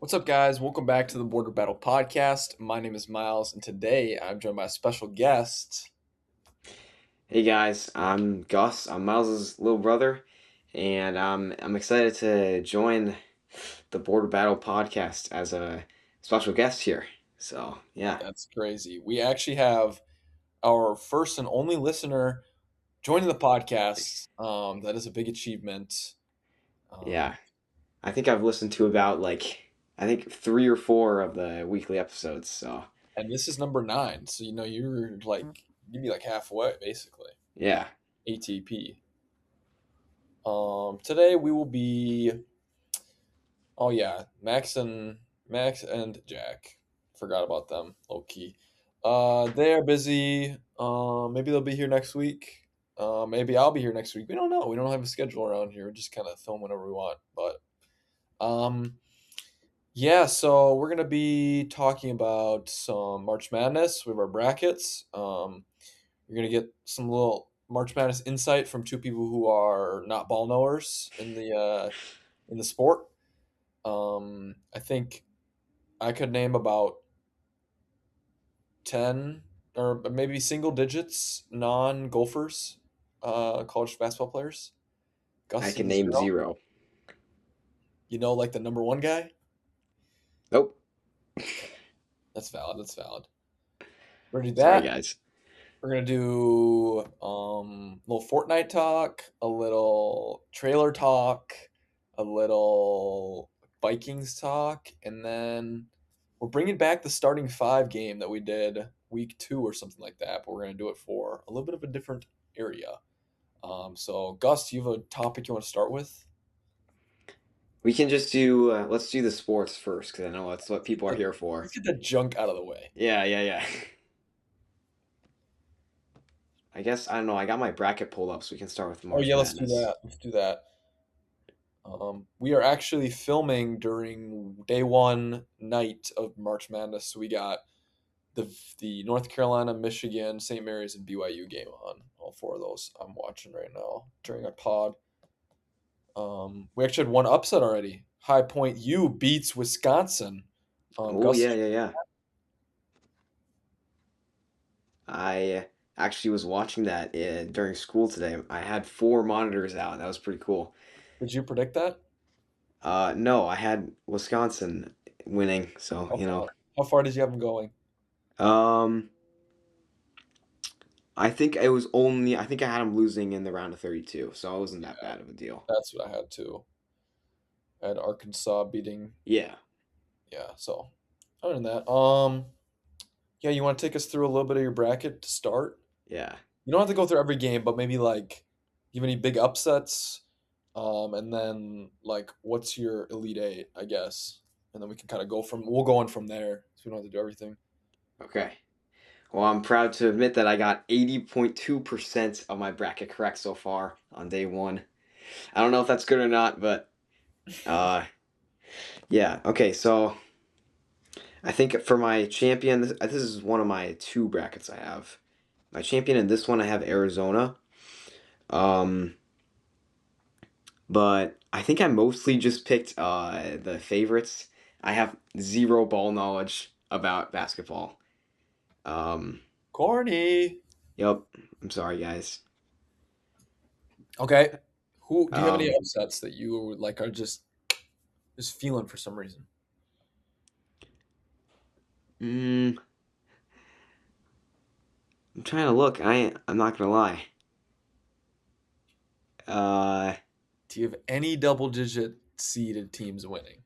What's up, guys? Welcome back to the Border Battle Podcast. My name is Miles, and today I'm joined by a special guest. Hey guys, I'm Gus. I'm Miles's little brother, and I'm excited to join the Border Battle podcast as a special guest here. So yeah, That's crazy. We actually have our first and only listener joining the podcast. That is a big achievement. yeah. Um, I think I've listened to about I think three or four of the weekly episodes. So and this is number 9, so you'd be like halfway, basically. yeah, ATP. Today we will be. Oh yeah, Max and Jack. Forgot about them, low key. They are busy. Maybe they'll be here next week. Maybe I'll be here next week. We don't know. We don't have a schedule around here. We just kind of film whenever we want. But um, yeah. So we're gonna be talking about some March Madness with our brackets. You're gonna get some little March Madness insight from two people who are not ball knowers in the sport. I think I could name about 10 or maybe single digits non golfers, college basketball players. I Gus can is name 0. zero. Like the number one guy? Nope. Okay, that's valid. That's valid. We're gonna do Sorry that. guys. We're gonna do a little Fortnite talk, a little trailer talk, a little Vikings talk, and then we're bringing back the starting five game that we did week 2 or something like that. But we're gonna do it for a little bit of a different area. So Gus, do you have a topic you want to start with? We can just do let's do the sports first because I know that's what people are here for. Let's get the junk out of the way. Yeah, yeah, yeah. I guess I don't know. I got my bracket pulled up, so we can start with Oh March yeah, let's do Madness. that. Let's do that. We are actually filming during day one night of March Madness. So we got the North Carolina, Michigan, St. Mary's, and BYU game on. All four of those I'm watching right now during our pod. We actually had one upset already. High Point U beats Wisconsin. Oh Gus, yeah, yeah, yeah. I actually was watching that during school today. I had four monitors out. That was pretty cool. did you predict that? No, I had Wisconsin winning, so How far? How far did you have them going? Um, I think I had them losing in the round of 32, so it wasn't that Yeah, bad of a deal. that's what I had too. I had Arkansas beating. Yeah, Yeah. So other than that, yeah, you want to take us through a little bit of your bracket to start? yeah. You don't have to go through every game, but maybe like give any big upsets, and then like what's your Elite Eight, I guess, and then we can kind of we'll go on from there, so we don't have to do everything. Okay. Well, I'm proud to admit that I got 80.2% of my bracket correct so far on day one. I don't know if that's good or not, but uh, yeah. Okay, so I think for my champion, this is one of my two brackets I have. My champion in this one, I have Arizona. Um, but I think I mostly just picked the favorites. I have zero ball knowledge about basketball. Um, Corny. yep. I'm sorry, guys. Okay. Who do you have any Um, upsets that you like are just feeling for some reason? mm, I'm trying to look. I'm not gonna lie. Uh, Do you have any double digit seeded teams winning?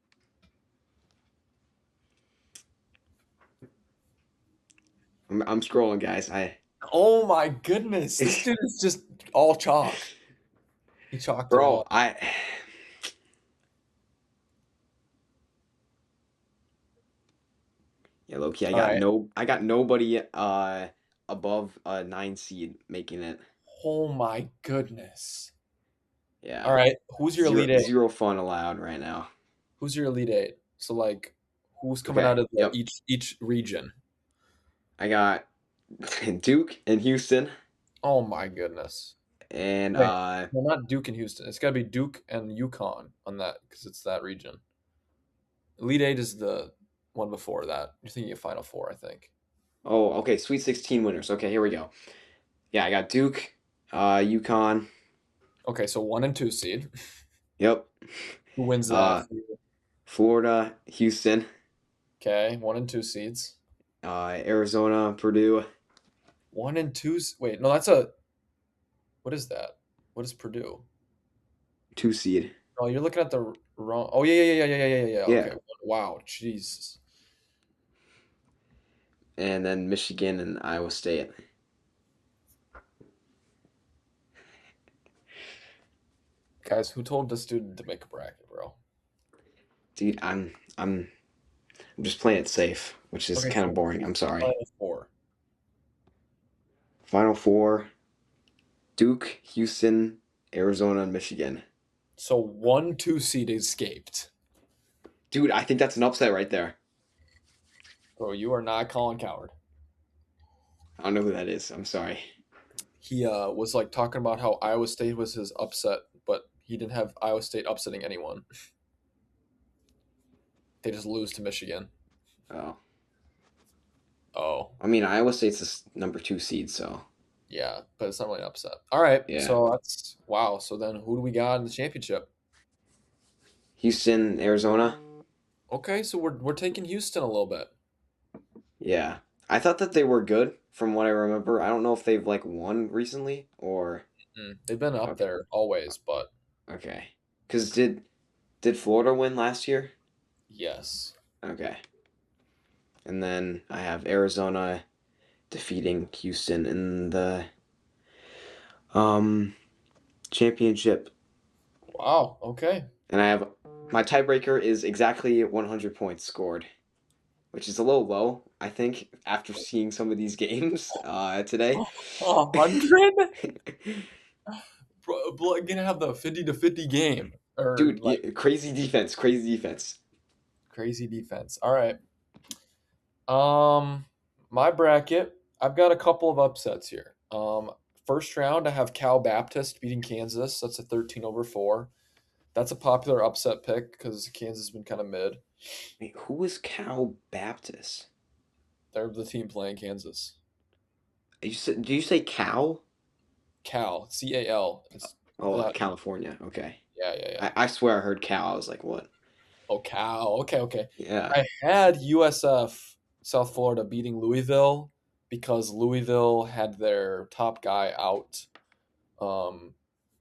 I'm scrolling, guys. Oh my goodness. This dude is just all chalk. He chalked it bro, all. yeah, low key. All right. I got nobody above a 9 seed making it. Oh my goodness. All Yeah, right. Who's your zero Elite Eight? zero fun allowed right now. Who's your Elite Eight? So like who's coming Okay, out of yep. each region? I got Duke and Houston, Oh my goodness. and Wait, no, not Duke and Houston. It's got to be Duke and Yukon on that because it's that region. Elite Eight is the one before that. You're thinking of Final Four, I think. Oh, okay. Sweet 16 winners. Okay, here we go. Yeah, I got Duke, UConn. Okay, so 1 and 2 seed. Yep. Who wins that? Uh, Florida, Houston, Okay, 1 and 2 seeds. Arizona, Purdue, 1 and 2. Wait, no, that's a. What is that? What is Purdue? 2 seed. Oh, you're looking at the wrong. Oh, yeah, yeah, yeah, yeah, yeah, yeah, yeah. Yeah, Okay. Wow. Jesus. and then Michigan and Iowa State. Guys, who told this dude to make a bracket, bro? Dude, I'm just playing it safe, which is Okay, kind of so boring. I'm sorry. Final Four. Final four: Duke, Houston, Arizona, and Michigan. So 1, 2 seed escaped. Dude, I think that's an upset right there. Bro, you are not Colin Coward. I don't know who that is. I'm sorry. He was like talking about how Iowa State was his upset, but he didn't have Iowa State upsetting anyone. They just lose to Michigan. Oh, Oh, I mean, Iowa State's the number 2 seed, so yeah, but it's not really an upset. All right, yeah. so that's wow. So then who do we got in the championship? Houston, Arizona. Okay, so we're taking Houston a little bit. Yeah. I thought that they were good from what I remember. I don't know if they've like won recently or They've been up okay. there always, but Okay. Cuz did Florida win last year? yes. Okay. And then I have Arizona defeating Houston in the um championship. Wow. Okay. And I have my tiebreaker is exactly 100 points scored, which is a little low, I think, after seeing some of these games today. 100? Bro, gonna have the 50-50 game or Dude, like yeah, crazy defense, crazy defense. crazy defense. All right. Um, my bracket. I've got a couple of upsets here. First round, I have Cal Baptist beating Kansas. That's a 13/4. That's a popular upset pick because Kansas has been kind of mid. Wait, who is Cal Baptist? They're the team playing Kansas. Did you say Cal? Cal, CAL. It's Oh, that. California. Okay. Yeah, yeah, yeah. I swear I heard Cal. I was like, what? Oh, Cal. Okay, okay. Yeah. I had USF South Florida beating Louisville because Louisville had their top guy out. Um,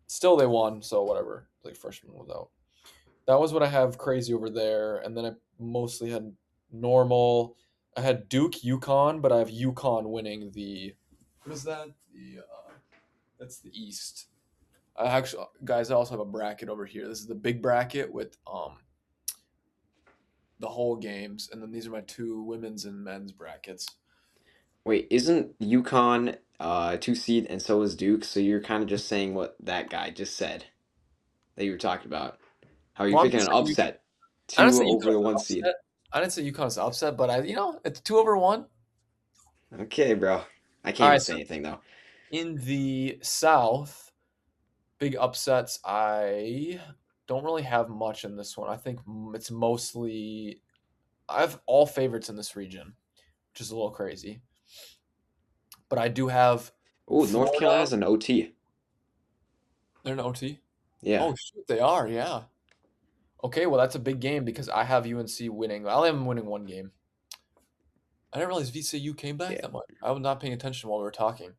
Still they won, so whatever. Like freshman was out. That was what I have crazy over there, and then I mostly had normal. I had Duke UConn, but I have UConn winning the. What is that? That's the East. I actually, guys, I also have a bracket over here. This is the big bracket with the whole games, and then these are my two women's and men's brackets. Wait, isn't UConn 2 seed and so is Duke? So you're kind of just saying what that guy just said that you were talking about. How are you Well, I'm picking just an saying, upset? I didn't Two say over UConn's the an 1 seed. upset. I didn't say UConn's an upset, but it's 2/1. Okay, bro. I All can't even right, say so anything though. in the South, big upsets. I don't really have much in this one. I think it's mostly I have all favorites in this region, which is a little crazy. But I do have Oh, North Florida. Carolina's an OT. They're an OT. Yeah. Oh shoot, they are. Yeah. Okay, well that's a big game because I have UNC winning. I'll have them winning one game. I didn't realize VCU came back Yeah. that much. I was not paying attention while we were talking.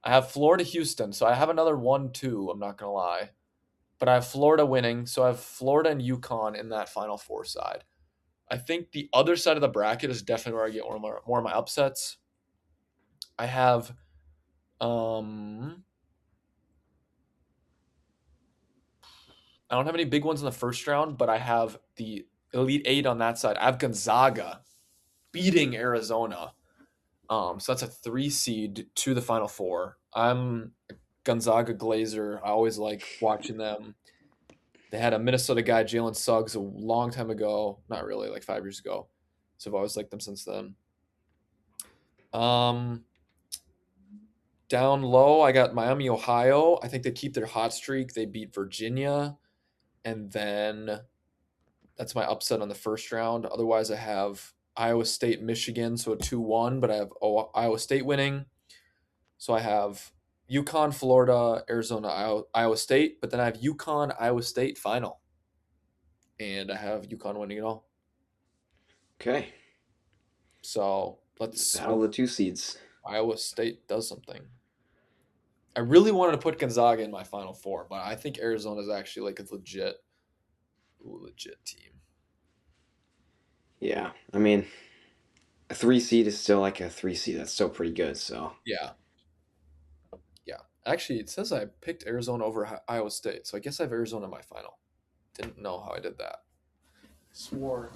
I have Florida Houston, so I have another 1-2. I'm not gonna lie, but I have Florida winning, so I have Florida and UConn in that Final Four side. I think the other side of the bracket is definitely where I get more of my upsets. I have um I don't have any big ones in the first round, but I have the Elite Eight on that side. I have Gonzaga beating Arizona. So that's a 3 seed to the Final Four. I'm a Gonzaga Glazer. I always like watching them. They had a Minnesota guy, Jalen Suggs, a long time ago. Not really, like 5 years ago. So I've always liked them since then. Um, Down low, I got Miami, Ohio. I think they keep their hot streak. They beat Virginia. And then That's my upset on the first round. Otherwise, I have Iowa State, Michigan, so a 2-1, but I have Iowa State winning. So I have UConn, Florida, Arizona, Iowa State, but then I have UConn, Iowa State final, and I have UConn winning it all. Okay. So let's Battle hope of the two seeds. Iowa State does something. I really wanted to put Gonzaga in my final four, but I think Arizona is actually like a legit team. Yeah. I mean, a three seed is still like a three seed. That's still pretty good. So Yeah, yeah. Actually, it says I picked Arizona over Iowa State, so I guess I have Arizona in my final. Didn't know how I did that. Swore.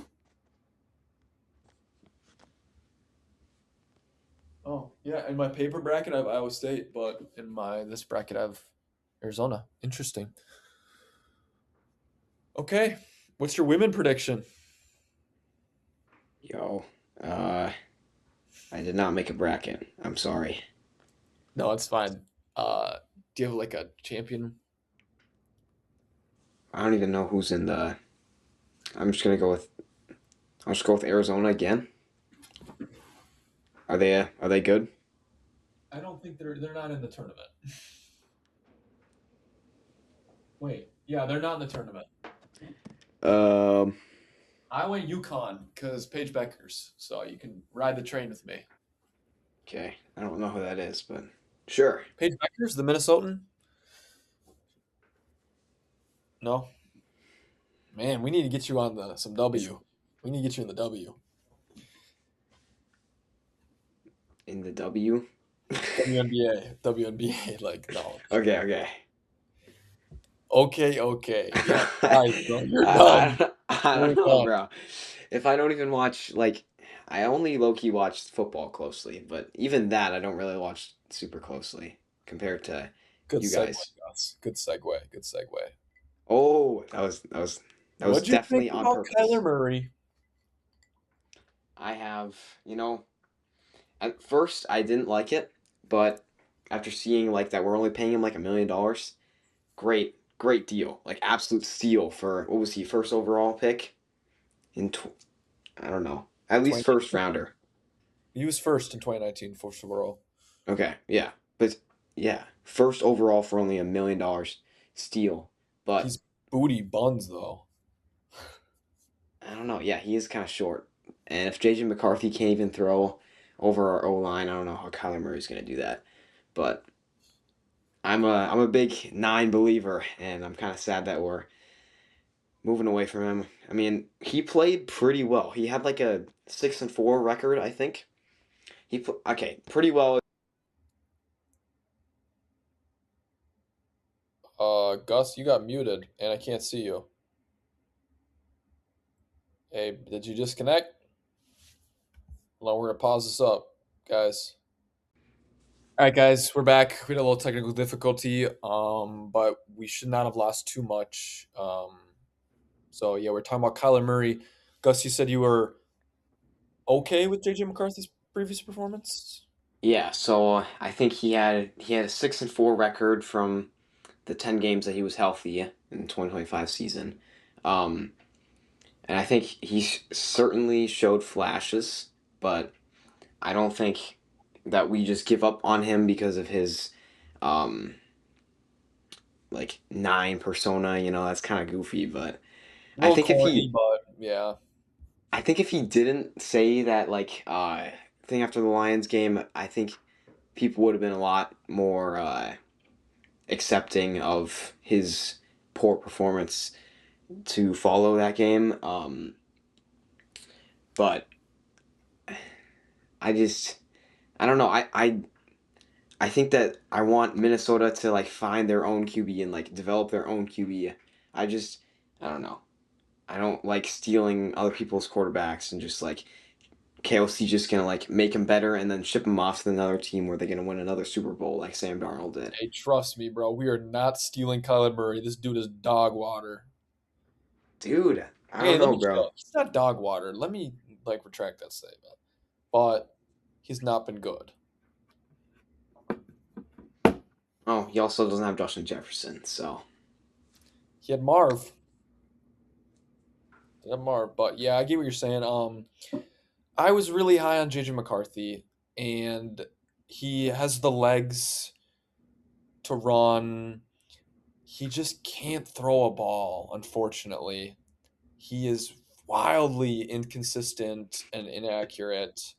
Oh, yeah. In my paper bracket, I have Iowa State, but in my this bracket, I have Arizona. Interesting. Okay. What's your women prediction? yo, uh, I did not make a bracket. I'm sorry. No, it's fine. Do you have like a champion? I don't even know who's in the. I'm just gonna go with. I'll just go with Arizona again. Are they good? I don't think they're not in the tournament. Wait, yeah, they're not in the tournament. Um. I went UConn because Paige Beckers, so you can ride the train with me. Okay. I don't know who that is, but sure. Paige Beckers, the Minnesotan? No, man, we need to get you on the some W. We need to get you in the W. In the W. WNBA, WNBA. Like no. Okay. Okay. Okay, okay. Yeah, nice, bro. You're done. I You're don't know, done. bro. If I don't even watch like, I only low key watch football closely, but even that I don't really watch super closely compared to Good you segue, guys. Gus. Good segue. Good segue. Oh, that was What'd you think definitely on about Kyler purpose. Murray? I have, at first I didn't like it, but after seeing like that we're only paying him like $1 million, great deal. Like absolute steal for what was he first overall pick in I don't know. At least first 2019. rounder. He was first in 2019 for overall. Okay, yeah. But yeah, first overall for only $1 million steal. But He's booty buns though. I don't know. Yeah, he is kind of short. And if JJ McCarthy can't even throw over our O line, I don't know how Kyler Murray's going to do that. But I'm a big nine believer, and I'm kind of sad that we're moving away from him. I mean, he played pretty well. He had like a 6-4 record, I think. Okay, pretty well. Gus, you got muted, and I can't see you. Hey, did you disconnect? Well, we're gonna pause this up, guys. All right, guys, we're back. We had a little technical difficulty, but we should not have lost too much. So yeah, we're talking about Kyler Murray. Gus, you said you were okay with JJ McCarthy's previous performance. Yeah, so I think he had a 6-4 record from the 10 games that he was healthy in the 2025 season. Um, and I think he certainly showed flashes, but I don't think that we just give up on him because of his um, like nine persona. That's kind of goofy, but A I little think if corny, he but yeah. I think if he didn't say that like thing after the Lions game, I think people would have been a lot more accepting of his poor performance to follow that game. But I just I don't know. I think that I want Minnesota to like find their own QB and like develop their own QB. I just I don't know. I don't like stealing other people's quarterbacks and just like KLC just gonna like make him better and then ship him off to another team where they're gonna win another Super Bowl like Sam Darnold did. Hey, trust me, bro. We are not stealing Kyler Murray. This dude is dog water. Dude, I Okay, don't let know, me bro. chill. He's not dog water. Let me like retract that statement. But he's not been good. Oh, he also doesn't have Justin Jefferson, so He had Marv. Lamar, but yeah, I get what you're saying. I was really high on JJ McCarthy, and he has the legs to run. He just can't throw a ball, unfortunately. He is wildly inconsistent and inaccurate,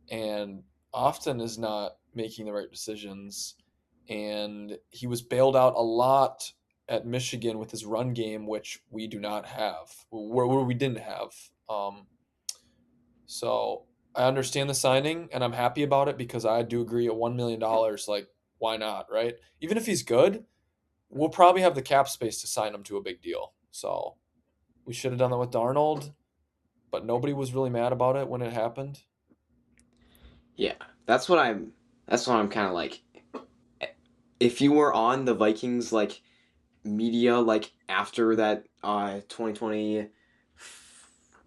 and often is not making the right decisions. And he was bailed out a lot at Michigan with his run game, which we do not have, where we didn't have. So I understand the signing, and I'm happy about it because I do agree at $1 million. Like, why not, right? Even if he's good, we'll probably have the cap space to sign him to a big deal. So we should have done that with Darnold, but nobody was really mad about it when it happened. Yeah, that's what I'm. That's what I'm kind of like. If you were on the Vikings like media like after that 2020,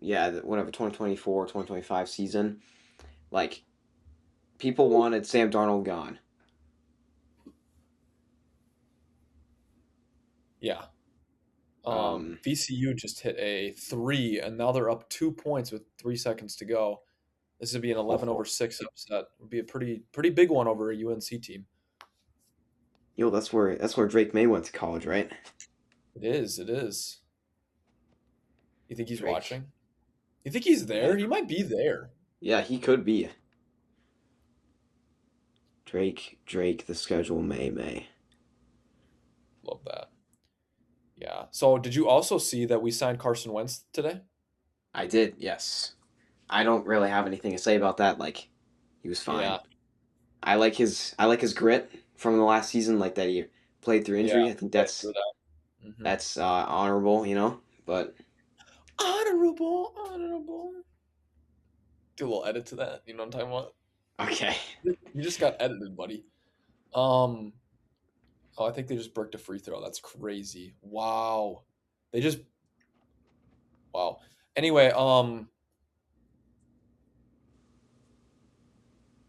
yeah, whatever 2024 2025 season, like people wanted Sam Darnold gone. Yeah. Um, VCU just hit a three, and now they're up 2 points with 3 seconds to go. This would be an 11 over oh, 6 upset. Would be a pretty big one over a UNC team. yo, that's where Drake May went to college, right? It is. It is. You think he's Drake, watching? You think he's there? yeah, He might be there. yeah, he could be Drake. The schedule May. Love that. Yeah. So, did you also see that we signed Carson Wentz today? I did, yes. I don't really have anything to say about that. Like, he was fine. Yeah. I like his grit from the last season, like that he played through Yeah. injury. I think Right that's through that. that's honorable, you know. But Honorable, honorable. Do a little edit to that. You know what I'm talking about? okay, You just got edited, buddy. Um. Oh, I think they just bricked a free throw. That's crazy. Wow. They just wow. Anyway,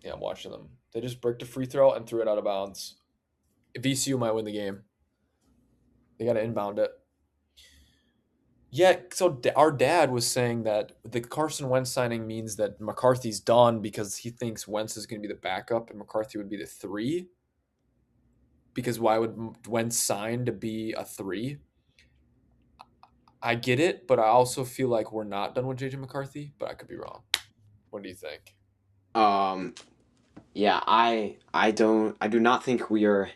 yeah, I'm watching them. They just bricked a free throw and threw it out of bounds. VCU might win the game. They got to inbound it. Yeah, so our dad was saying that the Carson Wentz signing means that McCarthy's done because he thinks Wentz is going to be the backup and McCarthy would be the three. Because why would Wentz sign to be a three? I get it, but I also feel like we're not done with JJ McCarthy, but I could be wrong. What do you think? um, yeah, I do not think we are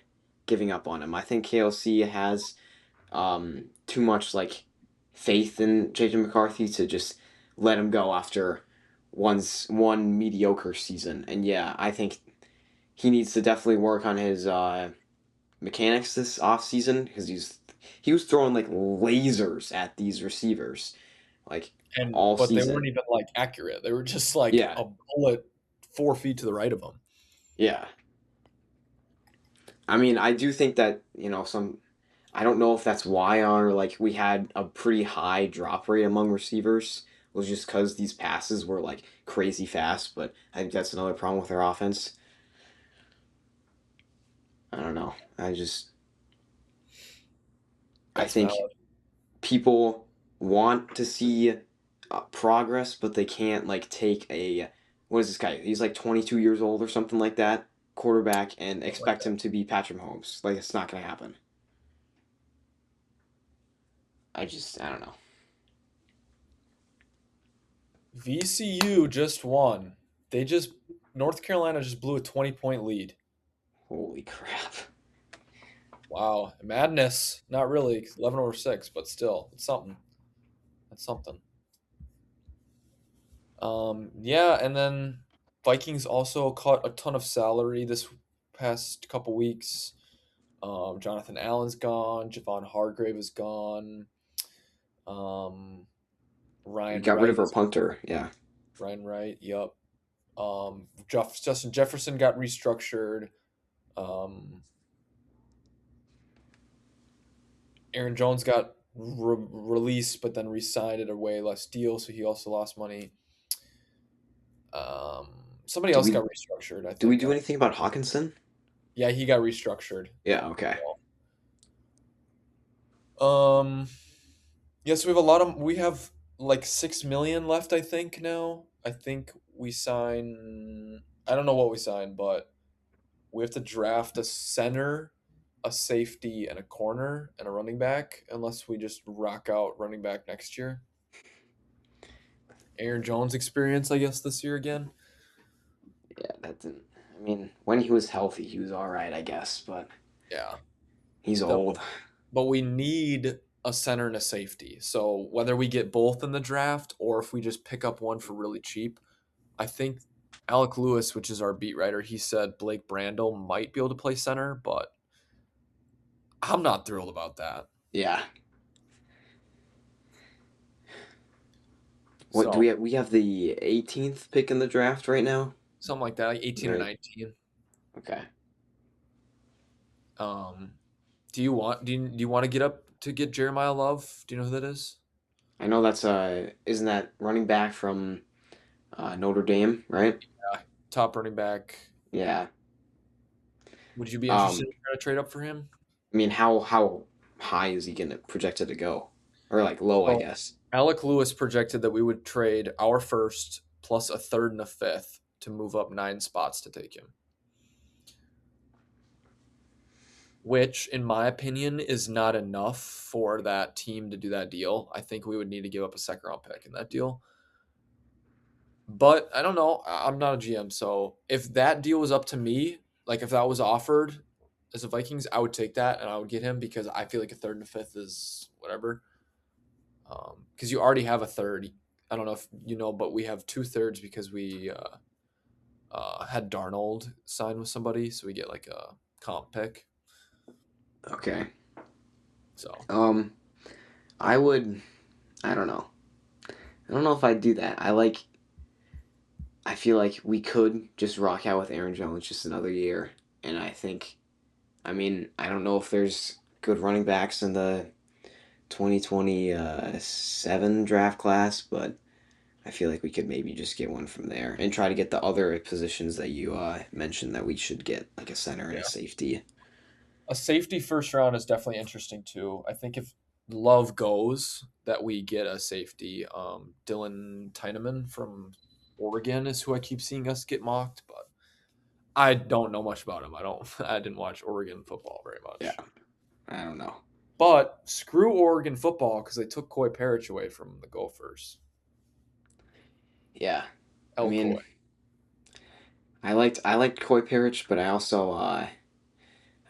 giving up on him. I think KLC has too much like faith in JJ McCarthy to just let him go after one mediocre season. And yeah, I think he needs to definitely work on his mechanics this off season because he was throwing like lasers at these receivers like And all but they weren't season. even like accurate. They were just like Yeah, a bullet 4 feet to the right of them. yeah. I mean, I do think that some. I don't know if that's why our like we had a pretty high drop rate among receivers was just because these passes were like crazy fast. But I think that's another problem with our offense. I don't know. I That's think valid. people want to see progress, but they can't like take a what is this guy? He's like 22 years old or something like that, quarterback, and Something like expect that. him to be Patrick Mahomes. Like it's not gonna happen. I don't know. VCU just won. They just North Carolina just blew a 20-point lead. Holy crap! Wow, madness. Not really, 11 over 6, but still, it's something. That's something. Yeah, and then Vikings also caught a ton of salary this past couple weeks. Jonathan Allen's gone. Javon Hargrave is gone. Um, We Ryan got rid Wright of our is punter. Yeah, Ryan Wright. Yep. Justin Jefferson got restructured. Um, Aaron Jones got released, but then re-signed at a way less deal, so he also lost money. Somebody did else we got restructured, I do we think. do anything about Hawkinson? Yeah, he got restructured. Yeah, okay. Um, yes, we have a lot of we have. like 6 million left. I think now. I think we sign. I don't know what we sign, but we have to draft a center, a safety, and a corner and a running back, unless we just rock out running back next year. Aaron Jones experience, I guess, this year again. Yeah, that didn't. I mean, when he was healthy, he was all right, I guess, but Yeah. he's The, old. but we need a center and a safety. So whether we get both in the draft or if we just pick up one for really cheap, I think Alec Lewis, which is our beat writer, he said Blake Brandel might be able to play center, but I'm not thrilled about that. Yeah. What do we So have? We have the 18th pick in the draft right now, something like that, like 18 or right? 19. Okay. Um, do you want to get up to get Jeremiah Love? Do you know who that is? I know that's isn't that running back from Notre Dame, right? Yeah, top running back. Yeah. Would you be interested Um, in trying to trade up for him? I mean, how high is he gonna projected to go, or like low, I So guess. Alec Lewis projected that we would trade our first plus a third and a fifth to move up 9 spots to take him, which, in my opinion, is not enough for that team to do that deal. I think we would need to give up a second round pick in that deal. But I don't know. I'm not a GM, so if that deal was up to me, like if that was offered as a Vikings, I would take that and I would get him because I feel like a third and a fifth is whatever. Because you already have a third. I don't know if you know, but we have 2/3 because we had Darnold sign with somebody, so we get like a comp pick. Okay. So Um, I would. I don't know. I don't know if I'd do that. I feel like we could just rock out with Aaron Jones just another year, and I think. I mean, I don't know if there's good running backs in the 2027 draft class, but I feel like we could maybe just get one from there and try to get the other positions that you mentioned that we should get, like a center and a yeah, safety. a safety first round is definitely interesting too. I think if Love goes, that we get a safety. Dylan Tyneman from Oregon is who I keep seeing us get mocked, but I don't know much about him. I don't. I didn't watch Oregon football very Yeah, much. I don't know. But screw Oregon football because they took Coy Parich away from the Gophers. Yeah, I El mean, Coy. I liked Coy Parich, but I also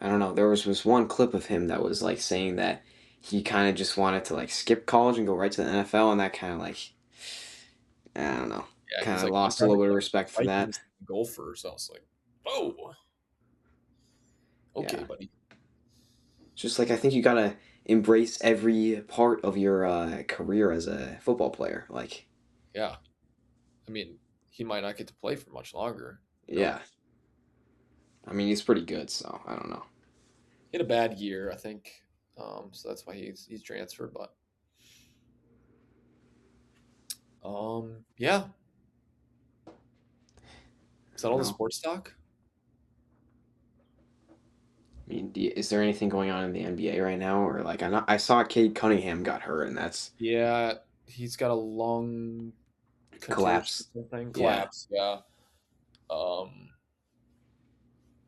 I don't know. There was one clip of him that was like saying that he kind of just wanted to like skip college and go right to the NFL, and that kind of like I don't know, Yeah, kind he's of like, I'd lost a rather little bit of go to respect the for that. Vikings than the Gophers. I was like, oh, okay, Yeah, buddy. just like I think you gotta embrace every part of your career as a football player. Like, Yeah, I mean, he might not get to play for much longer. Who yeah, knows? I mean he's pretty good, so I don't know. He had a bad year, I think. So that's why he's transferred. But yeah. Is I that don't all the know. sports talk? I mean, is there anything going on in the NBA right now, or like I saw Cade Cunningham got hurt, and that's Yeah, he's got a lung contusion collapse. or something. Yeah, Collapse. Yeah. Um,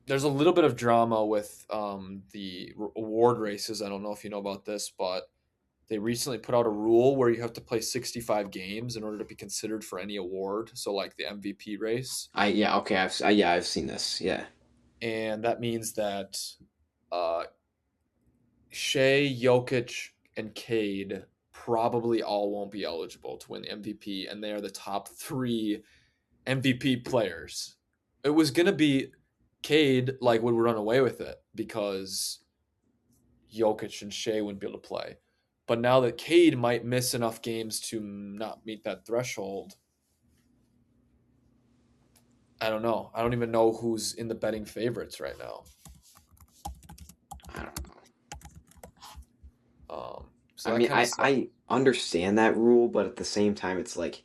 there's a little bit of drama with the award races. I don't know if you know about this, but they recently put out a rule where you have to play 65 games in order to be considered for any award. So, like the MVP race. yeah, okay, I've seen this. Yeah, And that means that uh, Shea, Jokic, and Cade probably all won't be eligible to win the MVP. And they are the top three MVP players. It was going to be Cade, like, would run away with it because Jokic and Shea wouldn't be able to play. But now that Cade might miss enough games to not meet that threshold, I don't know. I don't even know who's in the betting favorites right now. I don't know. So I that mean, kind of I sucks. I understand that rule, but at the same time, it's like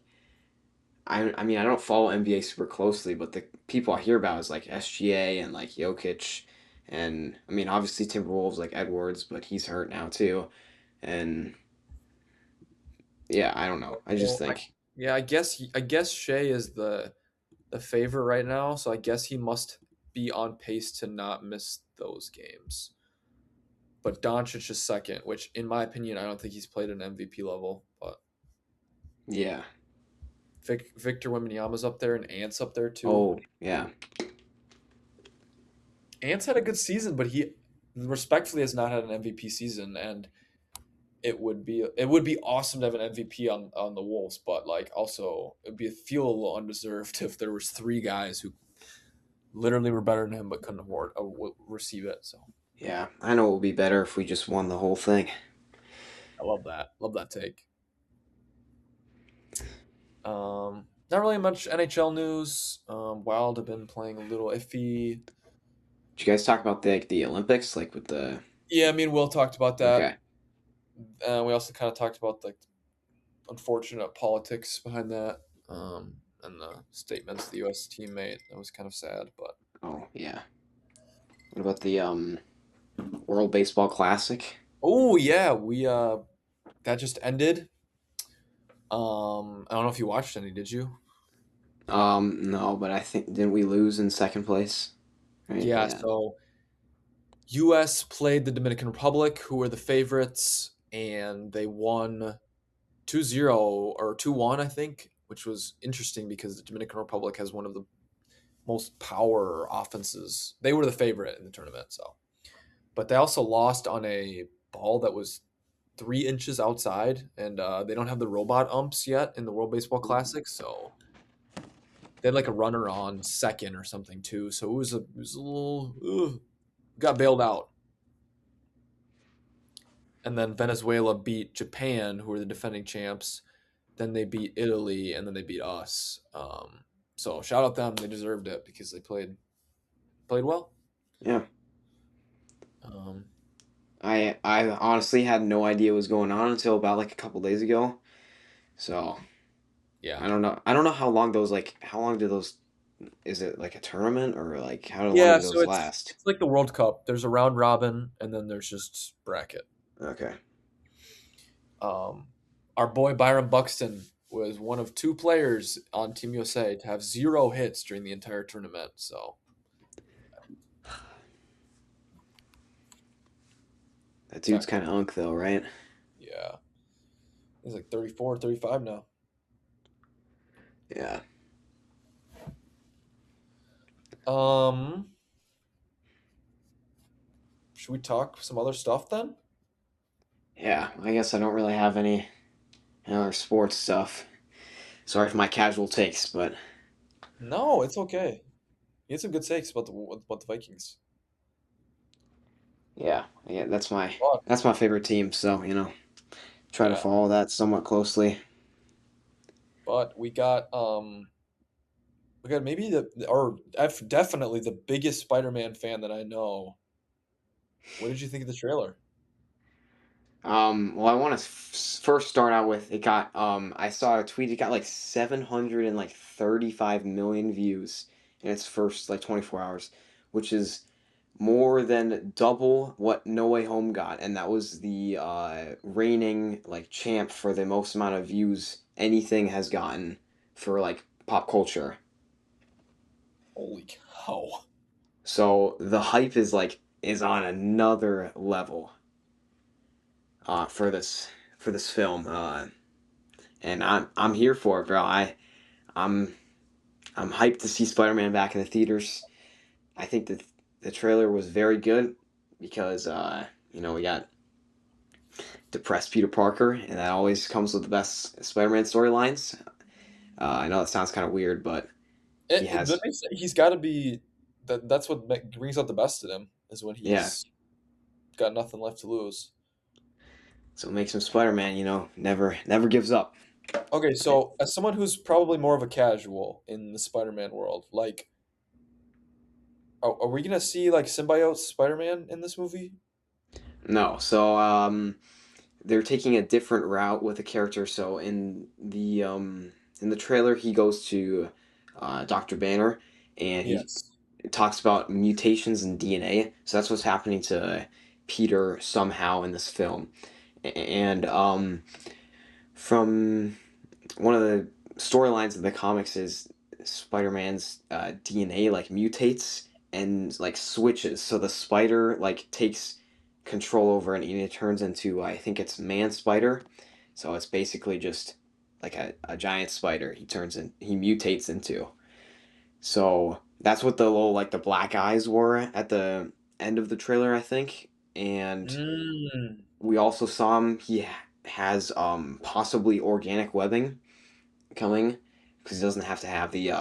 I mean I don't follow NBA super closely, but the people I hear about is like SGA and like Jokic, and I mean obviously Timberwolves like Edwards, but he's hurt now too, and Yeah, I don't know. I just So think, yeah, I guess Shea is the favorite right now, so I guess he must be on pace to not miss those games. But Doncic is second, which in my opinion, I don't think he's played an MVP level. But yeah. Victor Wembanyama's up there and Ant's up there too. Oh, yeah. Ant's had a good season, but he respectfully has not had an MVP season, and it would be awesome to have an MVP on the Wolves, but like also it'd be feel a little undeserved if there was three guys who literally were better than him but couldn't afford receive it. So Yeah. I know it would be better if we just won the whole thing. I love that take. Not really much NHL news. Wild have been playing a little iffy. Did you guys talk about the Olympics, like with the? Yeah, me and Will talked about that. Okay. We also kind of talked about like unfortunate politics behind that, and the statements the U.S. team made. That was kind of sad, but Oh, yeah. What about the World Baseball Classic? oh yeah, we that just ended. I don't know if you watched any. Did you? No, but I think didn't we lose in second place? Right? Yeah. Yeah. So U.S. played the Dominican Republic, who were the favorites, and they won 2-0 or 2-1, I think, which was interesting because the Dominican Republic has one of the most power offenses. They were the favorite in the tournament, so. But they also lost on a ball that was 3 inches outside, and they don't have the robot umps yet in the World Baseball Classic, so they had like a runner on second or something too. So it was a little got bailed out. And then Venezuela beat Japan, who were the defending champs. Then they beat Italy, and then they beat us. So shout out them; they deserved it because they played well. Yeah. Um, I honestly had no idea what was going on until about like a couple days ago. So yeah, I don't know how long those like how long do those is it like a tournament or like how long yeah. do So those last? it's like the World Cup. There's a round robin, and then there's just bracket. Okay. Um, our boy Byron Buxton was one of two players on Team USA to have 0 hits during the entire tournament. So That it's not dude's good. kind of unk though, right? Yeah, he's like 34, 35 now. Yeah. Um, should we talk some other stuff then? Yeah, I guess I don't really have any other sports stuff. Sorry for my casual takes, but No, it's okay. He had some good takes about the Vikings. yeah, yeah, But that's my favorite team, so, try to yeah, follow that somewhat closely. but we got maybe or definitely the biggest Spider-Man fan that I know. What did you think of the trailer? Well, I want to first start out with it got I saw a tweet it got like 735 million views in its first like 24 hours, which is more than double what No Way Home got, and that was the reigning like champ for the most amount of views anything has gotten for like pop culture. Holy cow! So the hype is on another level for this film, and I'm here for it, bro. I'm I'm hyped to see Spider Man back in the theaters. I think that the trailer was very good because we got depressed Peter Parker, and that always comes with the best Spider-Man storylines. I know that sounds kind of weird, but he That has, makes he's got to be that's what brings out the best in him is when yeah. he's got nothing left to lose. So it makes him Spider-Man. Never gives up. Okay, so as someone who's probably more of a casual in the Spider-Man world, like, are we gonna see like symbiote Spider-Man in this movie? No, so they're taking a different route with the character. So in the trailer, he goes to Doctor Banner, and he Yes. talks about mutations in DNA. So that's what's happening to Peter somehow in this film, and from one of the storylines of the comics is Spider-Man's DNA like mutates and like switches. So the spider like takes control over and it turns into I think it's man spider. So it's basically just like a giant spider he mutates into. So that's what the little like the black eyes were at the end of the trailer, I think. And Mm. we also saw him. He has possibly organic webbing coming because he doesn't have to have the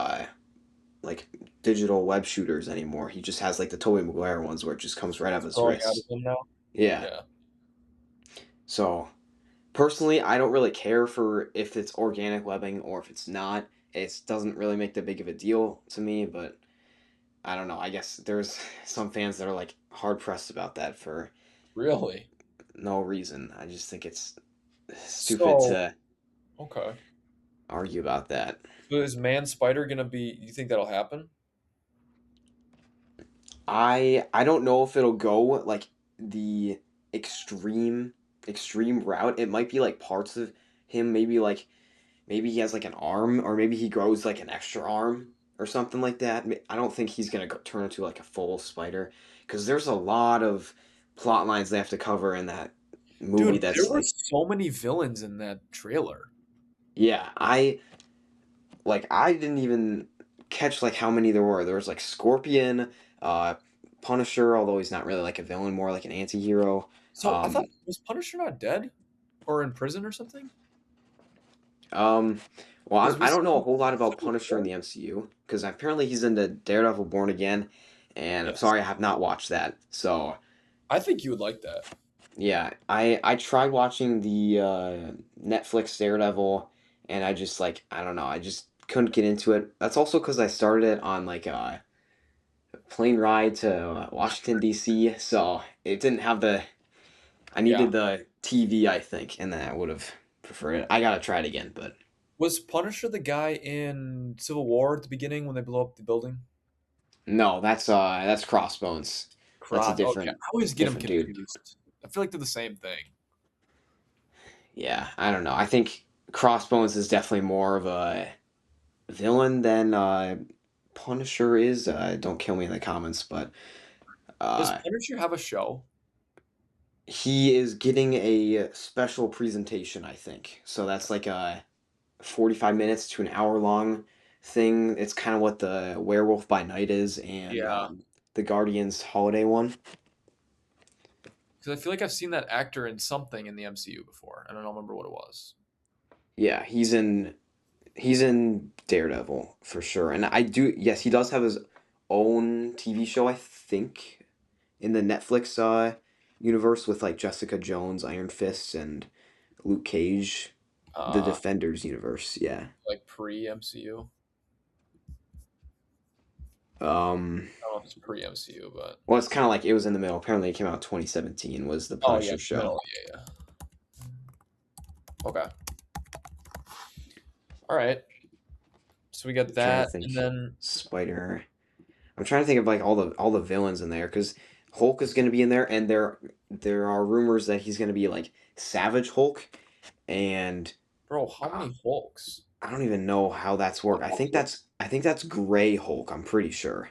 like digital web shooters anymore. He just has like the Tobey Maguire ones where it just comes right out of It's his growing out of wrist. him now. Yeah. Yeah. So personally, I don't really care for if it's organic webbing or if it's not. It doesn't really make that big of a deal to me, but I don't know. I guess there's some fans that are like hard pressed about that for Really? no reason. I just think it's stupid So, to okay. argue about that. So is Man Spider gonna be? You think that'll happen? I don't know if it'll go like the extreme extreme route. It might be like parts of him, maybe he has like an arm or maybe he grows like an extra arm or something like that. I don't think he's gonna turn into like a full spider because there's a lot of plot lines they have to cover in that movie. Dude, there That's were like, so many villains in that trailer. yeah, I didn't even catch like how many there were. There was like Scorpion, uh, Punisher, although he's not really like a villain, more like an anti-hero. So I thought Um, was Punisher not dead or in prison or something? um, well, Because we I don't know a see whole lot about Civil Punisher in War. the MCU because apparently he's into Daredevil Born Again, and I'm Yes, sorry I have not watched that. So I think you would like that. yeah, I tried watching the Netflix Daredevil, and I just like I don't know, I just couldn't get into it. That's also because I started it on like plane ride to Washington D.C. So it didn't have the. I Yeah. needed the TV, I think, and then I would have preferred it. I gotta try it again, but Was Punisher the guy in Civil War at the beginning when they blow up the building? no, that's Crossbones. That's a Cross. Okay, I always get them different dude. confused. I feel like they're the same thing. Yeah, I don't know. I think Crossbones is definitely more of a villain than Punisher is. Don't kill me in the comments, but Does uh, Punisher have a show? he is getting a special presentation, I think. So that's like a 45 minutes to an hour long thing. It's kind of what the Werewolf by Night is and Yeah, the Guardians holiday one. because I feel like I've seen that actor in something in the MCU before, and I don't remember what it was. Yeah, he's in Daredevil for sure. And I do yes, he does have his own TV show, I think, in the Netflix universe with like Jessica Jones, Iron Fist, and Luke Cage, the Uh, Defenders universe. Yeah. like pre MCU. Um, I don't know if it's pre MCU, but well, it's kind of like it was in the middle. Apparently, it came out 2017 was the oh yeah, Punisher show. middle. Yeah, yeah. Okay. All right. So we got I'm trying to that, and think. then Spider. I'm trying to think of like all the villains in there because Hulk is going to be in there, and there are rumors that he's going to be like Savage Hulk, and bro, how uh, many Hulks? I don't even know how that's work. I think that's Gray Hulk. I'm pretty sure.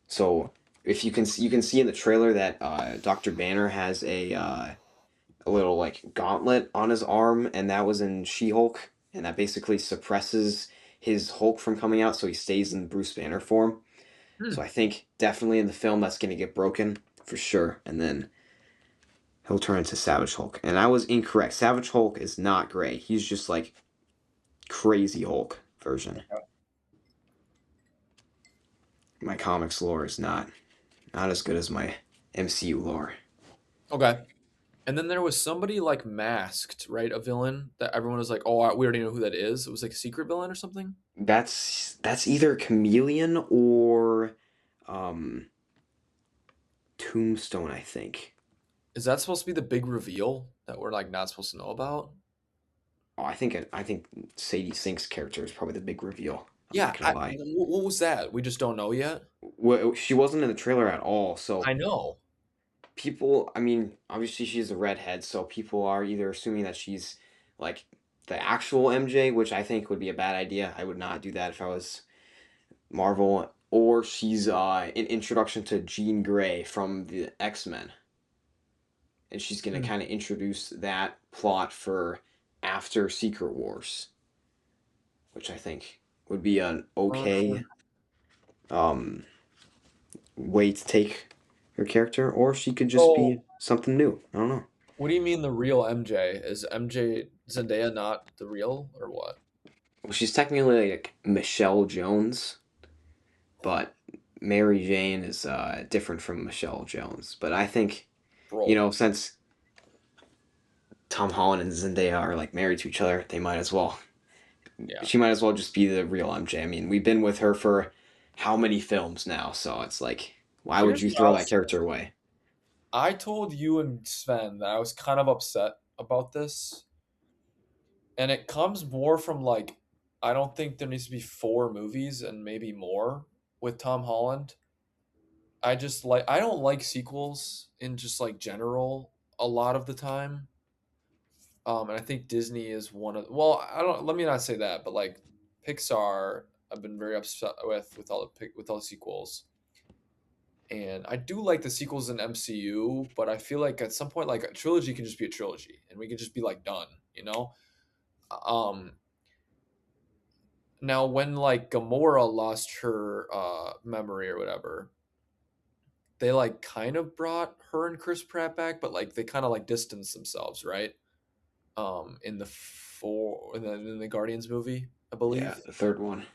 So if you can see in the trailer that Doctor Banner has a little like gauntlet on his arm, and that was in She Hulk, and that basically suppresses his Hulk from coming out, so he stays in Bruce Banner form. So Hmm. I think definitely in the film that's gonna get broken for sure, and then he'll turn into Savage Hulk. And I was incorrect. Savage Hulk is not gray. He's just like crazy Hulk version. My comics lore is not as good as my MCU lore. Okay. And then there was somebody like masked, right? A villain that everyone was like, "Oh, we already know who that is." It was like a secret villain or something. That's either Chameleon or um Tombstone, I think. Is that supposed to be the big reveal that we're like not supposed to know about? Oh, I think Sadie Sink's character is probably the big reveal. I'm Yeah. not gonna lie. What was that? We just don't know yet. Well, she wasn't in the trailer at all, so I know. people, I mean, obviously she's a redhead, so people are either assuming that she's like the actual MJ, which I think would be a bad idea. I would not do that if I was Marvel, or she's an introduction to Jean Grey from the X-Men, and she's gonna Hmm. kind of introduce that plot for after Secret Wars, which I think would be an okay Um, um way to take her character, or she could just so, be something new. I don't know. what do you mean the real MJ? Is MJ Zendaya not the real, or what? Well, she's technically like Michelle Jones, but Mary Jane is different from Michelle Jones. But I think, Bro, since Tom Holland and Zendaya are like married to each other, they might as well. yeah. She might as well just be the real MJ. I mean, we've been with her for how many films now? So it's like, why would Here's you what throw I'll that say. character away? I told you and Sven that I was kind of upset about this, and it comes more from like I don't think there needs to be four movies and maybe more with Tom Holland. I don't like sequels in just like general a lot of the time. And I think Disney is one of well, I don't let me not say that, but like Pixar I've been very upset with with all the sequels. And I do like the sequels in MCU, but I feel like at some point like a trilogy can just be a trilogy and we can just be like done, you know? Um Now when like Gamora lost her memory or whatever, they like kind of brought her and Chris Pratt back, but like they kind of like distanced themselves, right? In the in the Guardians movie, I Yeah, believe. the third one.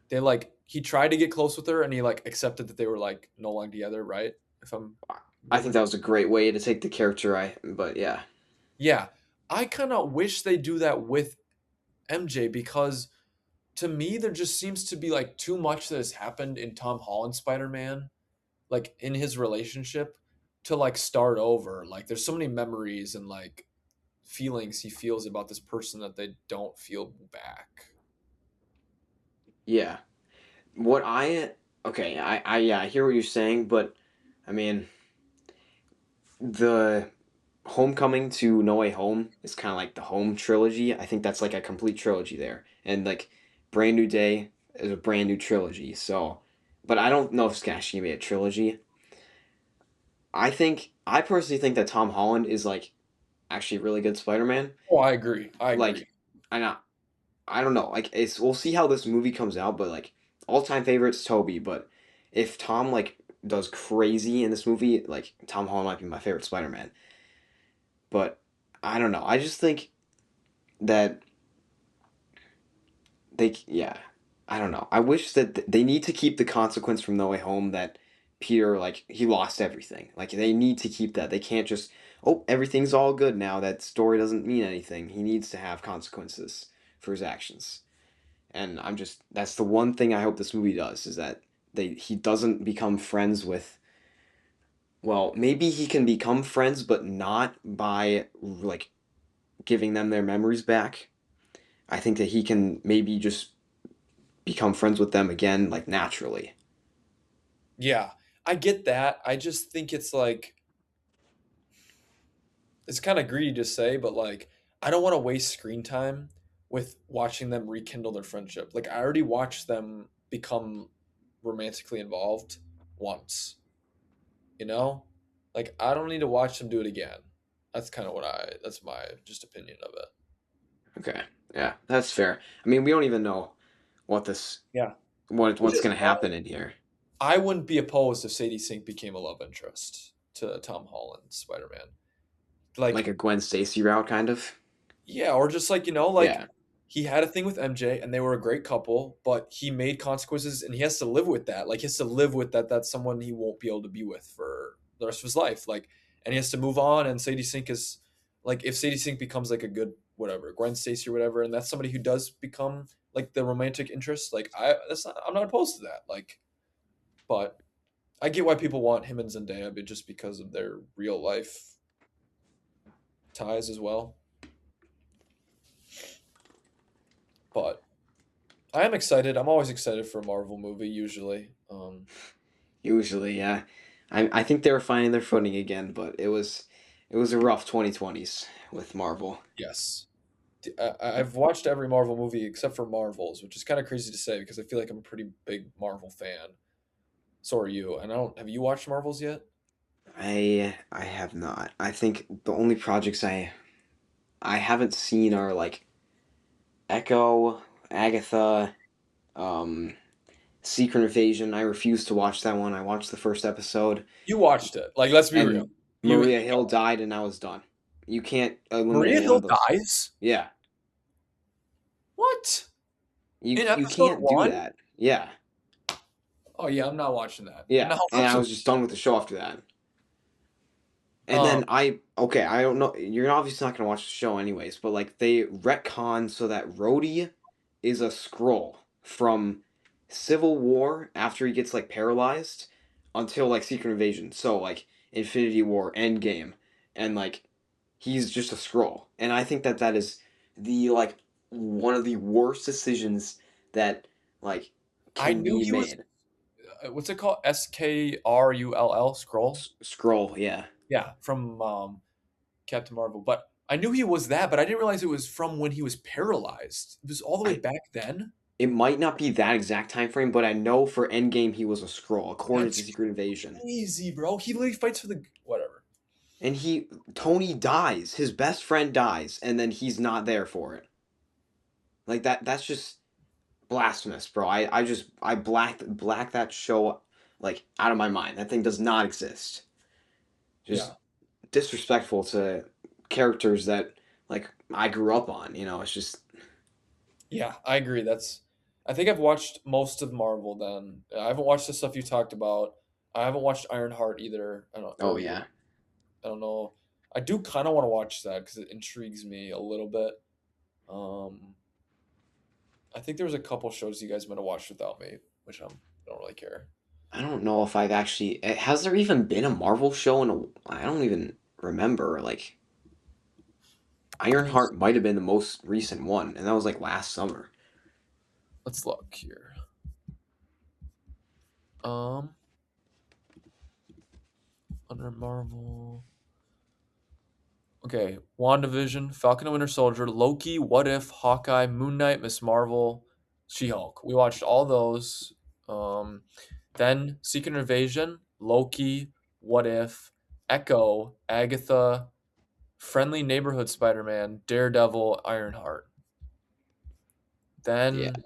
They like he tried to get close with her and he like accepted that they were like no longer together, right? If I'm I think remembering. that was a great way to take the character. But yeah, Yeah. I kind of wish they do that with MJ because to me there just seems to be like too much that has happened in Tom Holland Spider-Man, like in his relationship to like start over. Like there's so many memories and like feelings he feels about this person that they don't feel back. yeah. What I okay, yeah, I hear what you're saying, but I mean, the Homecoming to No Way Home is kind of like the Home trilogy. I think that's like a complete trilogy there, and like Brand New Day is a brand new trilogy. So, but I don't know if it's actually gonna be a trilogy. I personally think that Tom Holland is like actually a really good Spider Man. Oh, I agree. I agree. Like, I I don't know. Like, we'll see how this movie comes out, but like all time favorites Toby. But if Tom like does crazy in this movie, like Tom Holland might be my favorite Spider Man. But I don't know. I just think that yeah, I don't know. I wish that they need to keep the consequence from No Way Home that Peter like he lost everything. Like they need to keep that. They can't just everything's all good now. That story doesn't mean anything. He needs to have consequences for his actions. And that's the one thing I hope this movie does is that he doesn't become friends with well, maybe he can become friends but not by like giving them their memories back. I think that he can maybe just become friends with them again like naturally. Yeah, I get that. I just think it's like it's kind of greedy to say, but like I don't want to waste screen time with watching them rekindle their friendship. Like I already watched them become romantically involved once, you know? Like I don't need to watch them do it again. That's my just opinion of it. Okay. Yeah, that's fair. I mean, we don't even know what this Yeah. Which what's is going to fine. happen in here. I wouldn't be opposed if Sadie Sink became a love interest to Tom Holland Spider-Man. Like Like a Gwen Stacy route kind of. yeah, or just like, like Yeah. he had a thing with MJ and they were a great couple, but he made consequences and he has to live with that. Like he has to live with that that's someone he won't be able to be with for the rest of his life. Like and he has to move on and Sadie Sink is like if Sadie Sink becomes like a good whatever, Gwen Stacy or whatever, and that's somebody who does become like the romantic interest, like I'm not opposed to that. Like but I get why people want him and Zendaya, but just because of their real life ties as well. But I am excited. I'm always excited for a Marvel movie. Usually, Usually, yeah. I think they were finding their footing again, but it was a rough 2020s with Marvel. Yes. I've watched every Marvel movie except for Marvels, which is kind of crazy to say because I feel like I'm a pretty big Marvel fan. So are you. And I don't. Have you watched Marvels yet? I have not. I think the only projects I haven't seen are like Echo, Agatha, um, Secret Invasion. I refused to watch that one. I watched the first episode, You watched it. Like, let's be real. and You Maria Hill died, and I was done. You can't Maria eliminate one Hill of those. dies. Yeah, What you in you episode can't do one? that. Yeah, Oh yeah, I'm not watching that. And yeah, now and I episode. was just done with the show after that. And Um, then okay, I don't know. You're obviously not gonna watch the show anyways, but like they retcon so that Rhodey is a scroll from Civil War after he gets like paralyzed until like Secret Invasion. So like Infinity War, Endgame, and like he's just a scroll. And I think that that is the like one of the worst decisions that like I can knew be he was. made. What's it called? Skrull scroll. Scroll, yeah. Yeah, from Captain Marvel. But I knew he was that, but I didn't realize it was from when he was paralyzed. It was all the way I back then. It might not be that exact time frame, but I know for Endgame he was a scroll, according to That's Secret Invasion. crazy, bro. He literally fights for the whatever. And Tony dies, his best friend dies, and then he's not there for it. Like that's just blasphemous, bro. I blacked that show like out of my mind. That thing does not exist. Just Yeah, disrespectful to characters that like I grew up on, it's just yeah, I agree. That's. I think I've watched most of Marvel. Then I haven't watched the stuff you talked about. I haven't watched Ironheart either. I don't, oh or you. yeah. I don't know. I do kind of want to watch that because it intrigues me a little bit. Um, I think there was a couple shows you guys might have watched without me, which I don't really care. I don't know if I've actually. Has there even been a Marvel show in a? I don't even remember. Like Let me Ironheart might have been the most recent one, and that was like last summer. let's look here. Um, under Marvel. Okay, WandaVision, Falcon and Winter Soldier, Loki, What If, Hawkeye, Moon Knight, Miss Marvel, She-Hulk. We watched all those. Um, then Secret Invasion, Loki, What If, Echo, Agatha, Friendly Neighborhood Spider-Man, Daredevil, Ironheart. Yeah. Then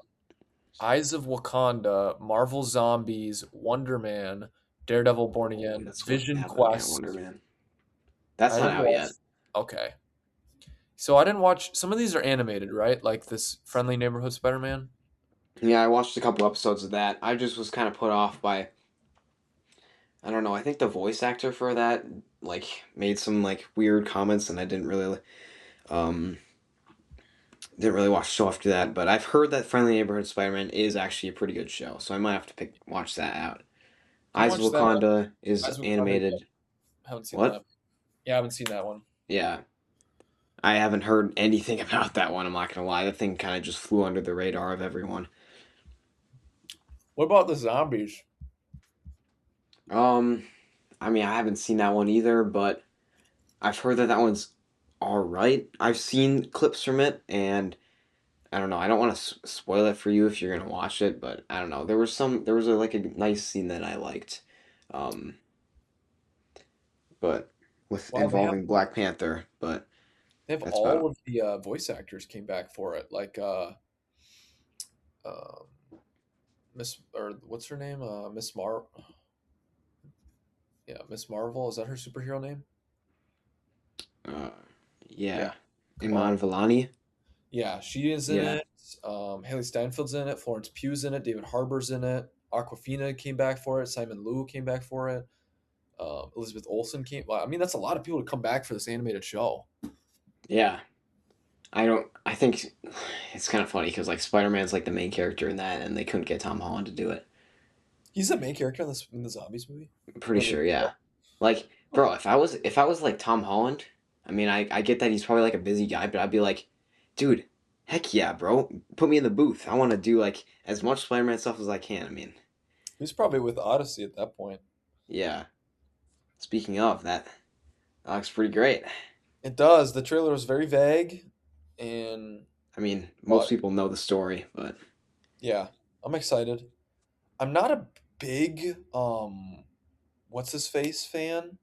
Eyes of Wakanda, Marvel Zombies, Wonder Man, Daredevil Born Oh, Again, that's what Vision happened. Yeah, Wonder Quest. Man. That's I not didn't out watch. yet. Okay. So I didn't watch some of these are animated, right? Like this Friendly Neighborhood Spider-Man. Yeah, I watched a couple episodes of that. I just was kind of put off by. I don't know. I think the voice actor for that like made some like weird comments, and I um didn't really watch the show after that. But I've heard that Friendly Neighborhood Spider Man is actually a pretty good show, so I might have to watch that out. Can you Eyes of watch that? Wakanda is Eyes of Wakanda. Yeah, animated. haven't seen What? that. Yeah, I haven't seen that one. Yeah, I haven't heard anything about that one. I'm not gonna lie. That thing kind of just flew under the radar of everyone. What about the zombies? Um, I mean, I haven't seen that one either, but I've heard that that one's all right. I've seen clips from it, and I don't know. I don't want to spoil it for you if you're gonna watch it, but I don't know. There was like a nice scene that I liked, um, but with Well, involving Black Panther. But they have that's about all of the voice actors came back for it. Like um Miss or what's her name? Miss Mar. Yeah, Miss Marvel. Is that her superhero name? uh, Yeah. yeah. Iman Um, Vellani. yeah, she is in Yeah, it. Haley Steinfeld's in it. Florence Pugh's in it. David Harbour's in it. Aquafina came back for it. Simon Liu came back for it. Elizabeth Olsen came. Well, I mean, that's a lot of people to come back for this animated show. yeah. I don't. I think it's kind of funny because like Spider Man's like the main character in that, and they couldn't get Tom Holland to do it. He's the main character in the zombies movie. I'm pretty Or the sure, yeah. show. Like, Oh, bro, if I was like Tom Holland, I mean, I get that he's probably like a busy guy, but I'd be like, dude, heck yeah, bro, put me in the booth. I want to do like as much Spider-Man stuff as I can. I mean, he's probably with Odyssey at that point. yeah. Speaking of that, that looks pretty great. It does. The trailer was very vague, and I mean, most but people know the story, but yeah, I'm excited. I'm not a big what's his face fan.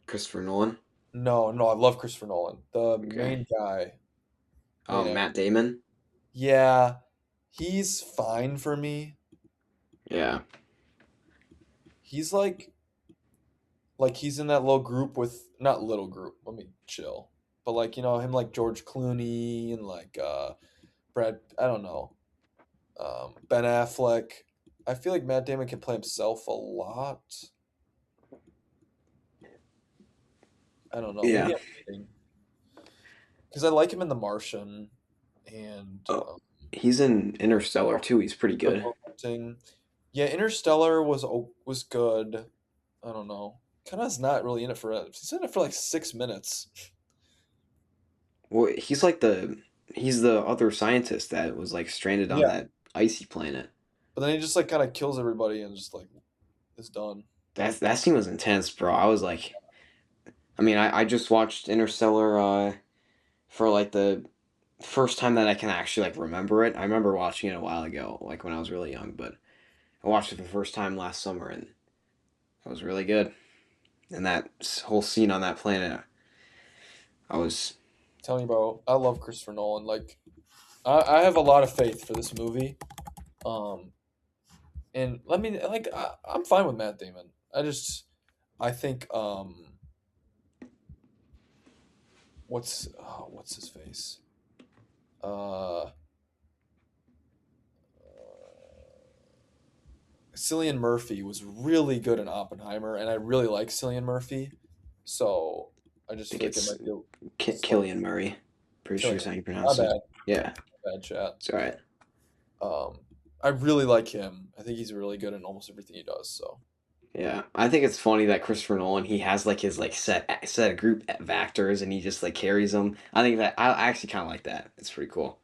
Christopher Nolan. No, no, I love Christopher Nolan. The Okay. main guy, main actor. Matt Damon. Yeah, he's fine for me. Yeah. He's like he's in that little group with not little group. Let me chill. But like him like George Clooney and like Brad. I don't know. Ben Affleck. I feel like Matt Damon can play himself a lot. I don't know. Yeah. Maybe I'm hating because I like him in The Martian and Oh, he's in Interstellar too. He's pretty Good good. Will Hunting. Yeah, Interstellar was good. I don't know. Kind of is not really in it for. He's in it for like 6 minutes. Well, he's the other scientist that was like stranded on Yeah, that icy planet. but then he just like kind of kills everybody and just like is done. That scene was intense, bro. I was like, I mean, I just watched Interstellar for like the first time that I can actually like remember it. I remember watching it a while ago, like when I was really young, but I watched it for the first time last summer and it was really good. And that whole scene on that planet, I was Telling you, bro, I love Christopher Nolan. Like, I have a lot of faith for this movie. Um, and let me like, I'm fine with Matt Damon. I think, what's his face? Uh, Cillian Murphy was really good in Oppenheimer, and I really like Cillian Murphy. So I I just think feel like it it's might be a slight Killian Murray. Pretty sure Cillian is how you Murphy. My pronounce it. bad, Yeah, bad chat. it's all right. Um, I really like him. I think he's really good in almost everything he does. So Yeah, I think it's funny that Christopher Nolan he has like his like set group of actors and he just like carries them. I think that I actually kind of like that. It's pretty cool.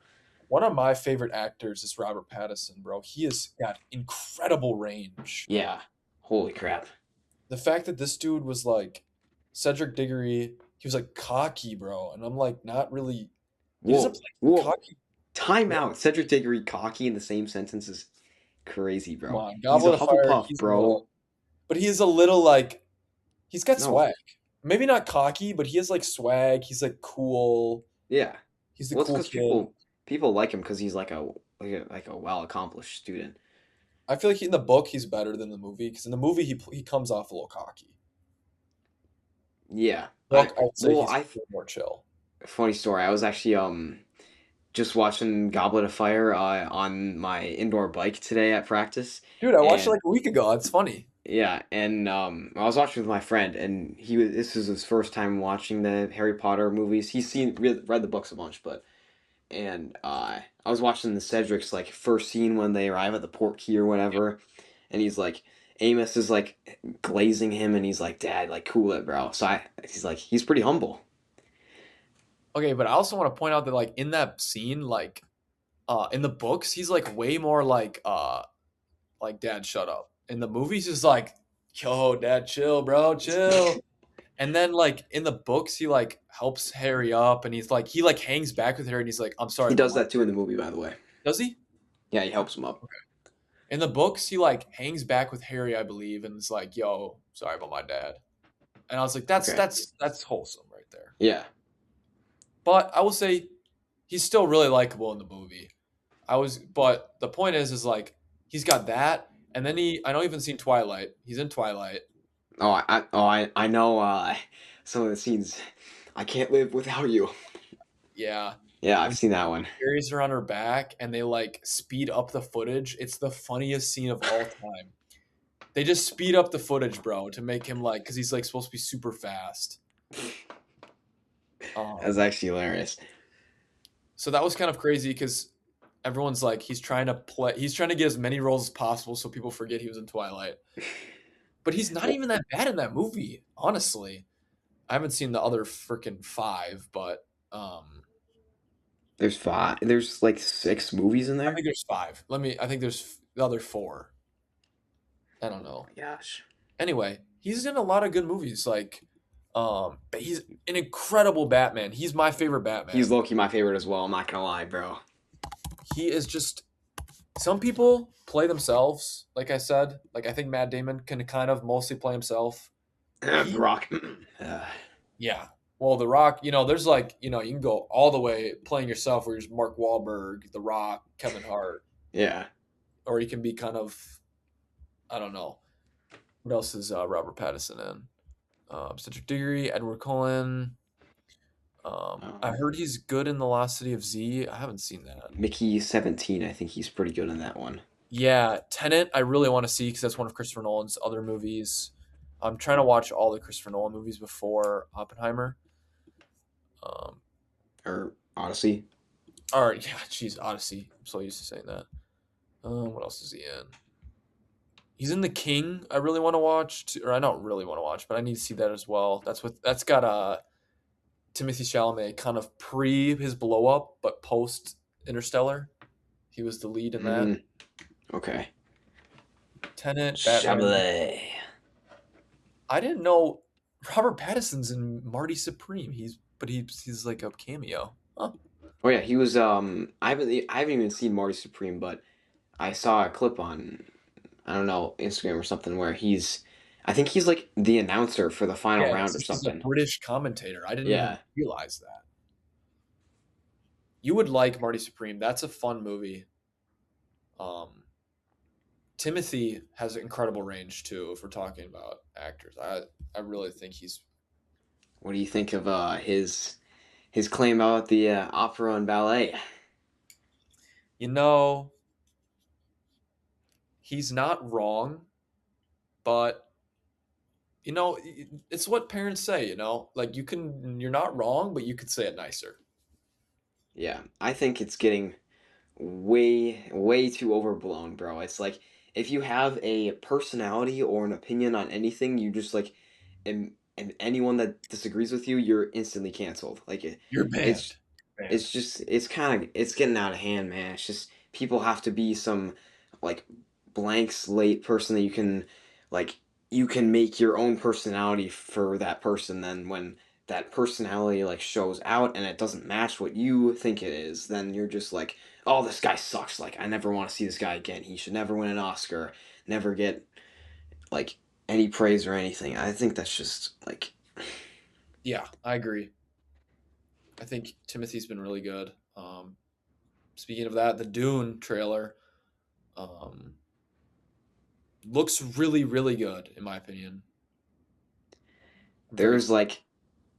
one of my favorite actors is Robert Pattinson, bro. He has got incredible range. Yeah. Holy crap. The fact that this dude was like Cedric Diggory, he was like cocky, bro, and I'm like not really. He doesn't Whoa, play whoa. cocky. Time What? out. Cedric Diggory cocky in the same sentence is crazy, Come bro. on, He's a Goblet of Fire. Hufflepuff, He's a bro. little, but he is a little like he's got No. swag. Maybe not cocky, but he has like swag. He's like cool. Yeah. He's the Well, it's cool because kid. people like him because he's like a well accomplished student. I feel like in the book he's better than the movie because in the movie he comes off a little cocky. Yeah. Book, I would say Well he's I a little more chill. funny story. I was actually just watching Goblet of Fire on my indoor bike today at practice, Dude, I watched it and like a week ago. It's funny. yeah, and I was watching with my friend, and this was his first time watching the Harry Potter movies. He's read the books a bunch, but and I was watching the Cedric's like first scene when they arrive at the port key or whatever, and he's like. Amos is like glazing him, and he's like, "Dad, like cool it, bro." He's like, he's pretty humble. Okay, but I also want to point out that like in that scene, like in the books, he's like way more like dad shut up. In the movies he's like, yo, dad, chill, bro, chill. And then like in the books, he like helps Harry up and he's like he like hangs back with her and he's like, I'm sorry He about does my that too in the movie, by the way. does he? Yeah, he helps him up. In the books, he like hangs back with Harry, I believe, and it's like, yo, sorry about my dad. And I was like, that's Okay. that's that's wholesome right there. Yeah. But I will say he's still really likable in the movie. But the point is like he's got that, and then I know you've even seen Twilight. He's in Twilight. I know some of the scenes. I can't live without you. Yeah, Yeah, I've when seen that one. carries her on her back and they like speed up the footage. It's the funniest scene of all time. They just speed up the footage, bro, to make him like because he's like supposed to be super fast. That's Um, actually hilarious. so that was kind of crazy because everyone's like he's trying to get as many roles as possible so people forget he was in Twilight. But he's not Well, even that bad in that movie, honestly. I haven't seen the other freaking five, but there's five. There's like six movies in I there. think there's five. I think there's the other four. I don't Oh know. my gosh. Anyway, he's in a lot of good movies. Like, but he's an incredible Batman. He's my favorite He's Batman. low key my favorite as well. I'm not gonna lie, bro. He is just some people play themselves. Like I said, like I think Matt Damon can kind of mostly play himself. He, Brock. yeah. Well, The Rock, there's like, you can go all the way playing yourself where you're just Mark Wahlberg, The Rock, Kevin Hart, Yeah. or you can be kind of, I don't know. What else is Robert Pattinson in? Cedric Diggory, Edward Cullen. I Um, heard he's good in The Lost City of Z. I haven't seen that. Mickey 17. I think he's pretty good in that one. Yeah, Tenet, I really want to see because that's one of Christopher Nolan's other movies. I'm trying to watch all the Christopher Nolan movies before Oppenheimer. Um, Or Odyssey. or yeah, geez, Odyssey. I'm so used to saying that. What else is he in? He's in The King. I really want to watch, or I don't really want to watch, but I need to see that as well. That's got Timothy Chalamet kind of pre his blow up, but post Interstellar. He was the lead in that. Mm, okay. Tenet, Batman. Chablais. I didn't know Robert Pattinson's in Marty Supreme. He's like a cameo. Huh. Oh yeah, he was. I haven't even seen Marty Supreme, but I saw a clip on I don't know Instagram or something where he's. I think he's like the announcer for the final Yeah, round or he's a something. British commentator. I didn't even Yeah. realize that. You would like Marty Supreme. That's a fun movie. Um, Timothy has incredible range too. If we're talking about actors, I really think he's. What do you think of his claim about the opera and ballet? You know, he's not wrong, but it's what parents say. Like you're not wrong, but you could say it nicer. Yeah, I think it's getting way too overblown, bro. It's like if you have a personality or an opinion on anything, you just like and anyone that disagrees with you, you're instantly canceled. Like You're it's banned. Banned. it's just it's kind of it's getting out of hand, man. It's just people have to be some like blank slate person that like you can make your own personality for that person. Then when that personality like shows out and it doesn't match what you think it is, then you're just like, oh, this guy sucks. Like I never want to see this guy again. He should never win an Oscar. Never get like any praise or anything. I think that's just like Yeah, I agree. I think Timothy's been really good. Speaking of that, the Dune trailer um, looks really, really good in my opinion. I'm very there's excited. like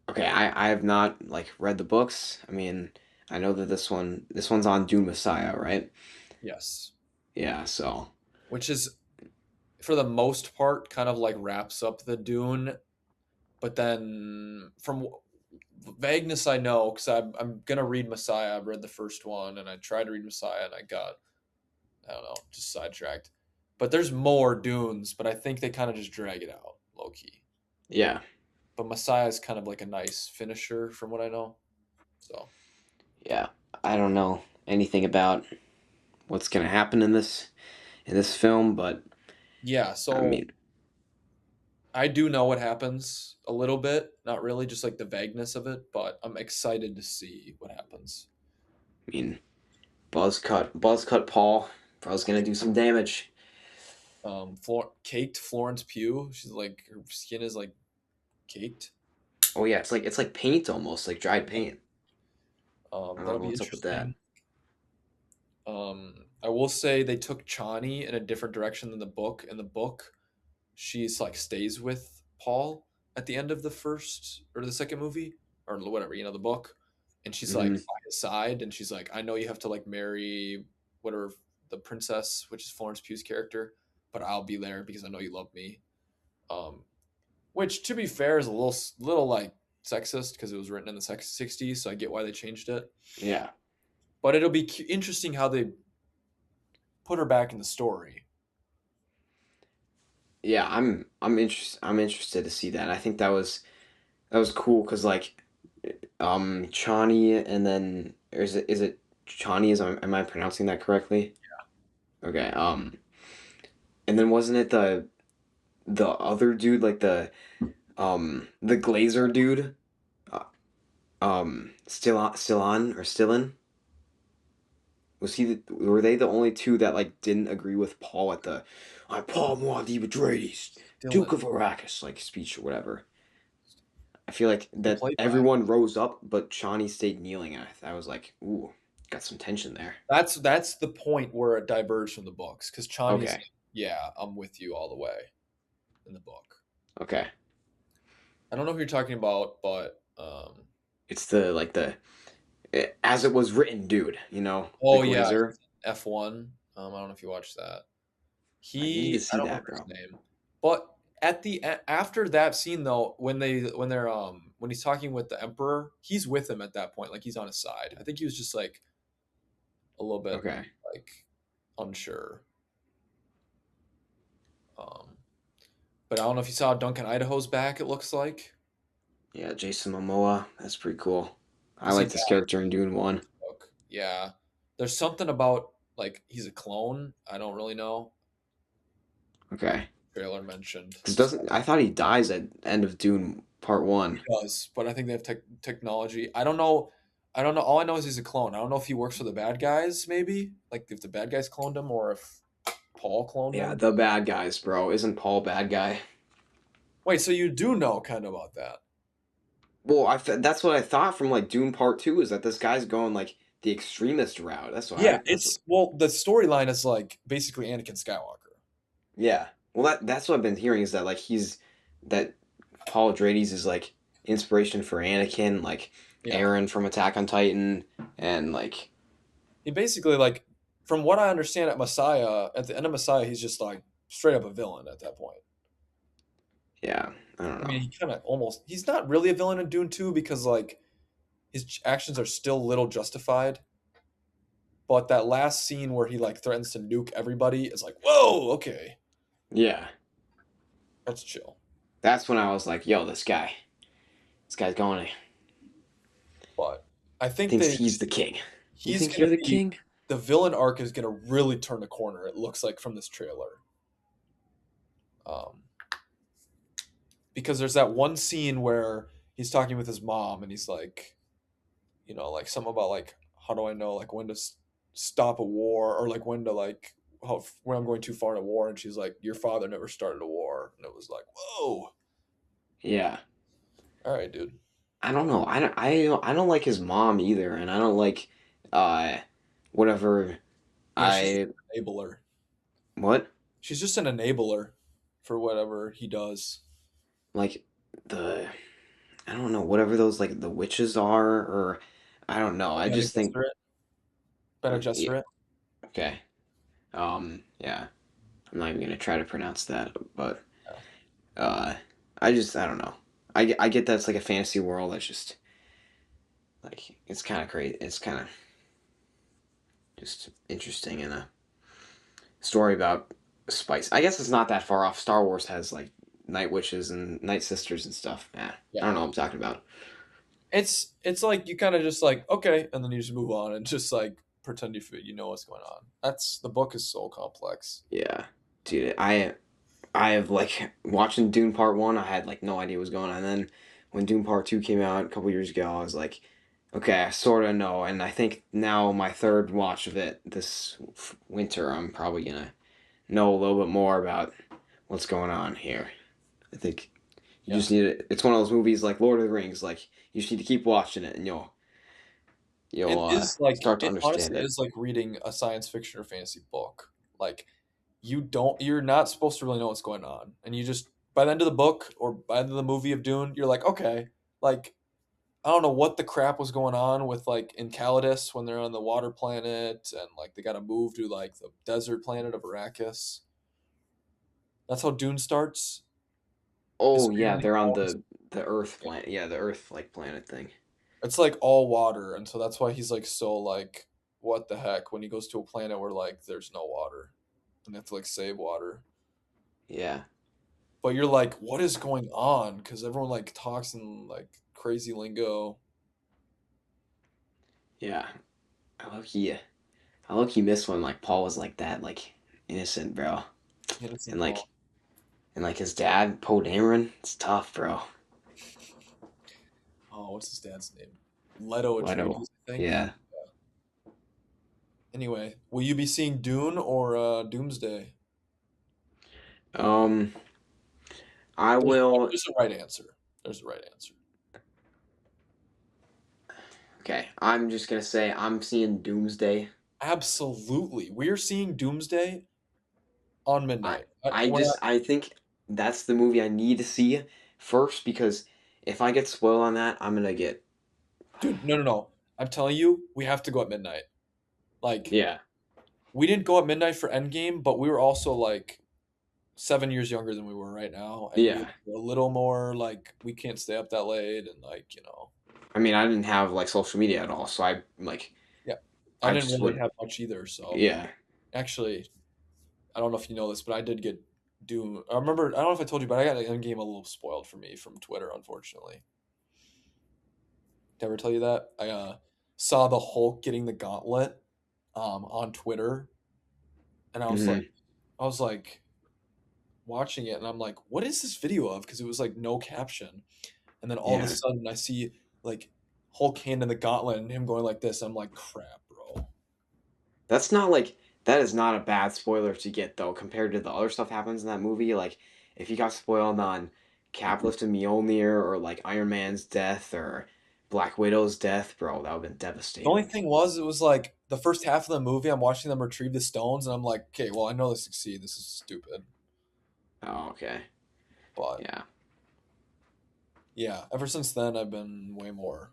okay, I have not like read the books. I mean, I know that this one's on Dune Messiah, right? Yes, Yeah, so which is for the most part kind of like wraps up the Dune, but then from vagueness I know because I'm gonna read Messiah. I've read the first one and I tried to read Messiah and I don't know, just sidetracked. But there's more Dunes, but I think they kind of just drag it out low key. yeah, But Messiah is kind of like a nice finisher from what I know. So yeah. I don't know anything about what's gonna happen in this film, but yeah, I so mean, I do know what happens a little bit, not really, just like the vagueness of it, but I'm excited to see what happens. I mean, Buzzcut Paul, bro's gonna do some damage. Caked Florence Pugh, she's like her skin is like caked. Oh yeah, it's like paint almost, like dried paint. I don't That'll know be what's up with that. interesting. I will say they took Chani in a different direction than the book. In the book, she's like stays with Paul at the end of the first or the second movie or whatever, the book. And she's like Hmm. by his side and she's like, I know you have to like marry whatever the princess, which is Florence Pugh's character, but I'll be there because I know you love me. Um, which to be fair is a little like sexist because it was written in the 60s, so I get why they changed it. Yeah, But it'll be interesting how they put her back in the story. yeah. I'm interested to see that. I think that was cool because like Chani and then or is it Chani? Am I pronouncing that correctly? Okay. And then wasn't it the other dude, like the Glazer dude, uh, Stillan, were they the only two that like didn't agree with Paul at the "I'm Paul Muad'Dib Atreides, Duke Dylan. of Arrakis" like speech or whatever? I feel like Who that played by? everyone rose up, but Chani stayed kneeling. And I was like, ooh, got some tension there. That's the point where it diverged from the books because Chani's Okay, like, yeah, I'm with you all the way in the book. okay. I don't know who you're talking about, but It's as it was written, dude. The oh yeah, Glazer. F1. I don't know if you watched that. I need to I see don't that, remember his bro. name, but after that scene though, when he's talking with the Emperor, he's with him at that point, like he's on his side. I think he was just like a little bit Okay. like unsure. Um, but I don't know if you saw Duncan Idaho's back. It looks like Yeah, Jason Momoa. That's pretty cool. I is he like back this character in Dune 1. in the book? Yeah, there's something about like he's a clone. I don't really know. Okay. Trailer mentioned. Because doesn't I thought he dies at end of Dune Part He 1. does, but I think they have technology. I don't know. I don't know. All I know is he's a clone. I don't know if he works for the bad guys, maybe like if the bad guys cloned him, or if Paul cloned Yeah, him. the bad guys, bro. Isn't Paul bad guy? Wait, so you do know kind of about that? Well, that's what I thought from like Dune Part 2 is that this guy's going like the extremist route. Yeah, That's what, it's well, the storyline is like basically Anakin Skywalker. yeah. Well, that's what I've been hearing is that like that Paul Atreides is like inspiration for Anakin, like Yeah, Aaron from Attack on Titan, and like he basically like, from what I understand at Messiah, at the end of Messiah, he's just like straight up a villain at that point. yeah, I don't I know. mean, he kind of almost he's not really a villain in Dune 2 because like his actions are still little justified. But that last scene where he like threatens to nuke everybody is like, whoa, okay, Yeah, that's chill. that's when I was like, yo, this guy's going to But I think thinks they he's the king. You he's think gonna you're the be king? the villain arc is gonna really turn the corner. It looks like from this trailer, um, because there's that one scene where he's talking with his mom and he's like, like something about like how do I know like when to stop a war or like when to like when I'm going too far in a war, and she's like, your father never started a war, and it was like, whoa, Yeah. all right, dude. I don't know. I don't like his mom either, and I don't like uh whatever Yeah, she's I an enabler. what She's just an enabler for whatever he does. like the I don't know whatever those like the witches are or I don't know. I Bene just think Gesserit. Bene yeah, Gesserit. okay. Yeah. I'm not even gonna try to pronounce that, but Yeah. uh I don't know. I get that it's like a fantasy world. That's just like it's kind of crazy. It's kind of just interesting in a story about spice. I guess it's not that far off. Star Wars has like night witches and night sisters and stuff. Yeah, I Yeah. don't know what I'm talking about. It's like you kind of just like, okay, and then you just move on and just like pretend you know what's going on. That's the book is so complex. Yeah, dude, I have like watching Dune Part One. I had like no idea what was going on. And then when Dune Part Two came out a couple years ago, I was like, okay, I sort of know. And I think now my third watch of it this winter, I'm probably gonna know a little bit more about what's going on here. I think you Yeah. just need it. It's one of those movies like Lord of the Rings. Like you just need to keep watching it, and you'll It is like start to it understand honestly it. is like reading a science fiction or fantasy book. Like you're not supposed to really know what's going on. And you just by the end of the book or by the end of the movie of Dune, you're like, okay, like I don't know what the crap was going on with like in Calidus when they're on the water planet and like they got to move to like the desert planet of Arrakis. That's how Dune starts. His Oh yeah, family they're on owns. the Earth planet. Yeah, the Earth like planet thing. It's like all water, and so that's why he's like so like, what the heck when he goes to a planet where like there's no water and they have to like save water. Yeah, But you're like, what is going on? Because everyone like talks in like crazy lingo. yeah. I low key miss when like Paul was like that, like innocent, bro, Innocent and like Paul. And like his dad, Poe Dameron, it's tough, bro. Oh, what's his dad's name? Leto Leto. Atreides, I think. Yeah. Anyway, will you be seeing Dune or Doomsday? Um, I There's, will. there's a right answer. There's a right answer. Okay, I'm just gonna say I'm seeing Doomsday. Absolutely. We're seeing Doomsday on I midnight. I think that's the movie I need to see first because if I get spoiled on that, I'm gonna get Dude, no, no, no. I'm telling you, we have to go at midnight. Like, yeah, we didn't go at midnight for Endgame, but we were also like 7 years younger than we were right now, and we yeah. were a little more like we can't stay up that late, and like I mean, I didn't have like social media at all, so I like yeah. I I didn't just really would have much either, so yeah. actually, I don't know if you know this, but I did get Doom. I remember, I don't know if I told you, but I got Endgame a little spoiled for me from Twitter, unfortunately. Did I ever tell you that? I saw the Hulk getting the gauntlet on Twitter, and Hmm. I was like watching it, and I'm like, what is this video of? Because it was like no caption, and then all of a Yeah. sudden I see like Hulk handing the gauntlet and him going like this. I'm like, crap, bro. That's not like that is not a bad spoiler to get though compared to the other stuff happens in that movie. Like if you got spoiled on Cap lifting Mjolnir or like Iron Man's death or Black Widow's death, bro, that would have been The only devastating. thing was, it was like the first half of the movie. I'm watching them retrieve the stones, and I'm like, okay, well, I know they succeed. This is stupid, Oh, okay. but Yeah. yeah. Ever since then, I've been way more.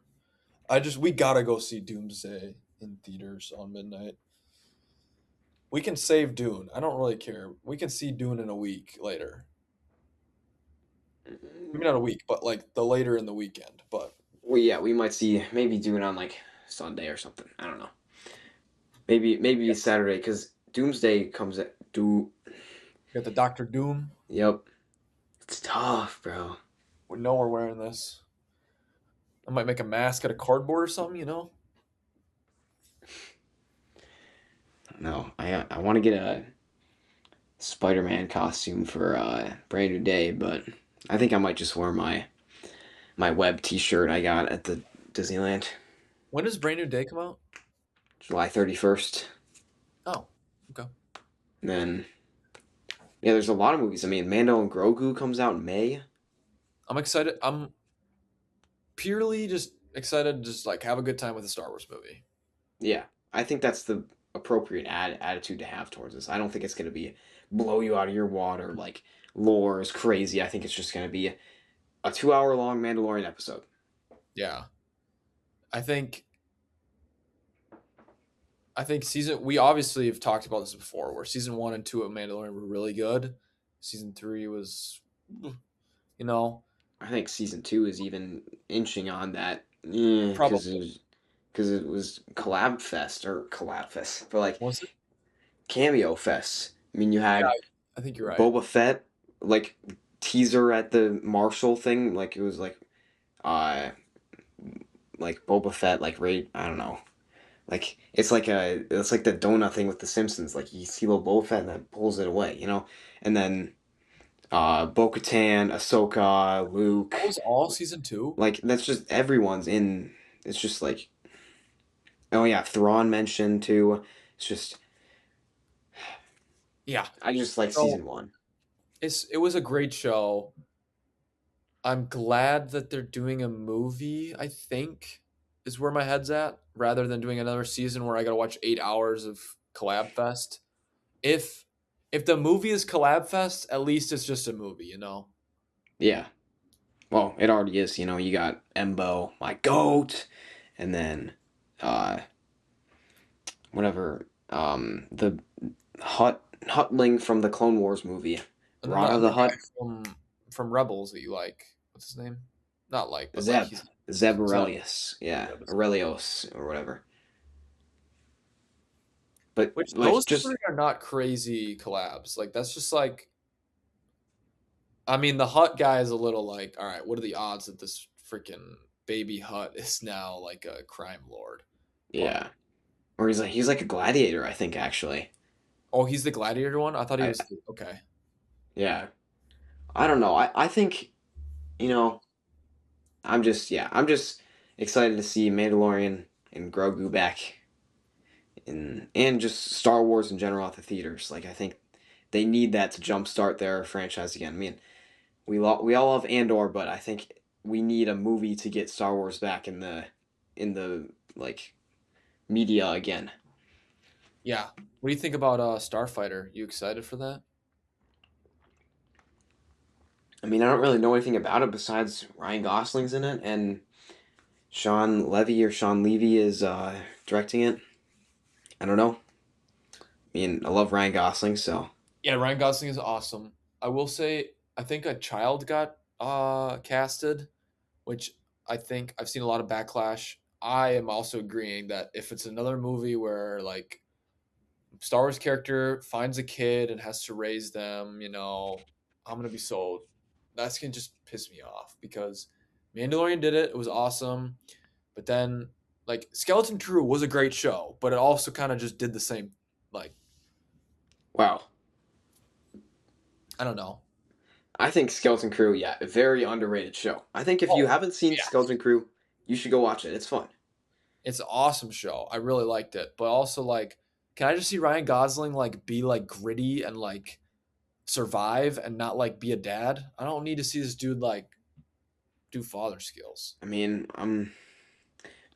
We gotta go see Doomsday in theaters on midnight. We can save Dune. I don't really care. We can see Dune in a week later. Maybe not a week, but like the later in the weekend. But Well, yeah, we might see maybe do it on like Sunday or something. I don't know. Maybe yeah, Saturday because Doomsday comes at do. we got the Doctor Doom. Yep, it's tough, bro. We know we're wearing this. I might make a mask out of cardboard or something. No, I want to get a Spider-Man costume for brand new day, but I think I might just wear my web T-shirt I got at the Disneyland, When does Brand New Day come out? July 31st. Oh, okay. And then yeah, there's a lot of movies. I mean, Mando and Grogu comes out in May. I'm excited. I'm purely just excited to just like have a good time with a Star Wars movie. Yeah, I think that's the appropriate attitude to have towards this. I don't think it's gonna be blow you out of your water like lore is crazy. I think it's just gonna be a 2 hour long Mandalorian episode. Yeah. I think season we obviously have talked about this before where season 1 and 2 of Mandalorian were really good. Season 3 was you know, I think season two is even inching on that. Yeah, probably. because it was collab fest or collab fest for like Was it? cameo fest. I mean, you Yeah, had I think you're right. Boba Fett like teaser at the Marshall thing, like it was uh like Boba Fett like right I don't know. Like it's like the donut thing with the Simpsons. Like you see little Boba Fett and then pulls it away, you know? And then Bo Katan, Ahsoka, Luke. That was all season 2? Like that's just everyone's in it's just like oh yeah, Thrawn mentioned too. It's just Yeah. I just like So, season one. it was a great show. I'm glad that they're doing a movie, I think, is where my head's at, rather than doing another season where I gotta watch 8 hours of Collab Fest. If if the movie is Collab Fest, at least it's just a movie. Yeah. Well, it already is, you know, you got Embo, my goat, and then uh whatever the Hutling from the Clone Wars movie. And Rana the the guy Hut, from Rebels that you like. What's his name? Not like, but like Zeb. he's Zeb Zeb. Aurelius. Yeah. Zeb is- Aurelios or whatever. But Which like those three just are not crazy collabs. Like that's just like, I mean, the Hut guy is a little like, all right, what are the odds that this freaking baby Hut is now like a crime lord? But yeah. Or he's like a gladiator, I think actually. oh, he's the gladiator one. I thought he I was okay. yeah. I don't know. I think, you know, I'm just excited to see Mandalorian and Grogu back and just Star Wars in general at the theaters. Like I think they need that to jumpstart their franchise again. I mean, we all love Andor, but I think we need a movie to get Star Wars back in the like media again. Yeah. What do you think about Starfighter? You excited for that? I mean, I don't really know anything about it besides Ryan Gosling's in it and Sean Levy is directing it. I don't know. I mean, I love Ryan Gosling, so Yeah, Ryan Gosling is awesome. I will say, I think a child got casted, which I think I've seen a lot of backlash. I am also agreeing that if it's another movie where like Star Wars character finds a kid and has to raise them, I'm gonna be sold. That's gonna just piss me off because Mandalorian did it. It was awesome. But then like Skeleton Crew was a great show, but it also kind of just did the same. Like wow. I don't know. I think Skeleton Crew, yeah, a very underrated show. I think if you Oh haven't seen yeah, Skeleton Crew, you should go watch it. It's fun. it's an awesome show. I really liked it, but also like, can I just see Ryan Gosling like be like gritty and like survive and not like be a dad? I don't need to see this dude like do father skills. I mean, I'm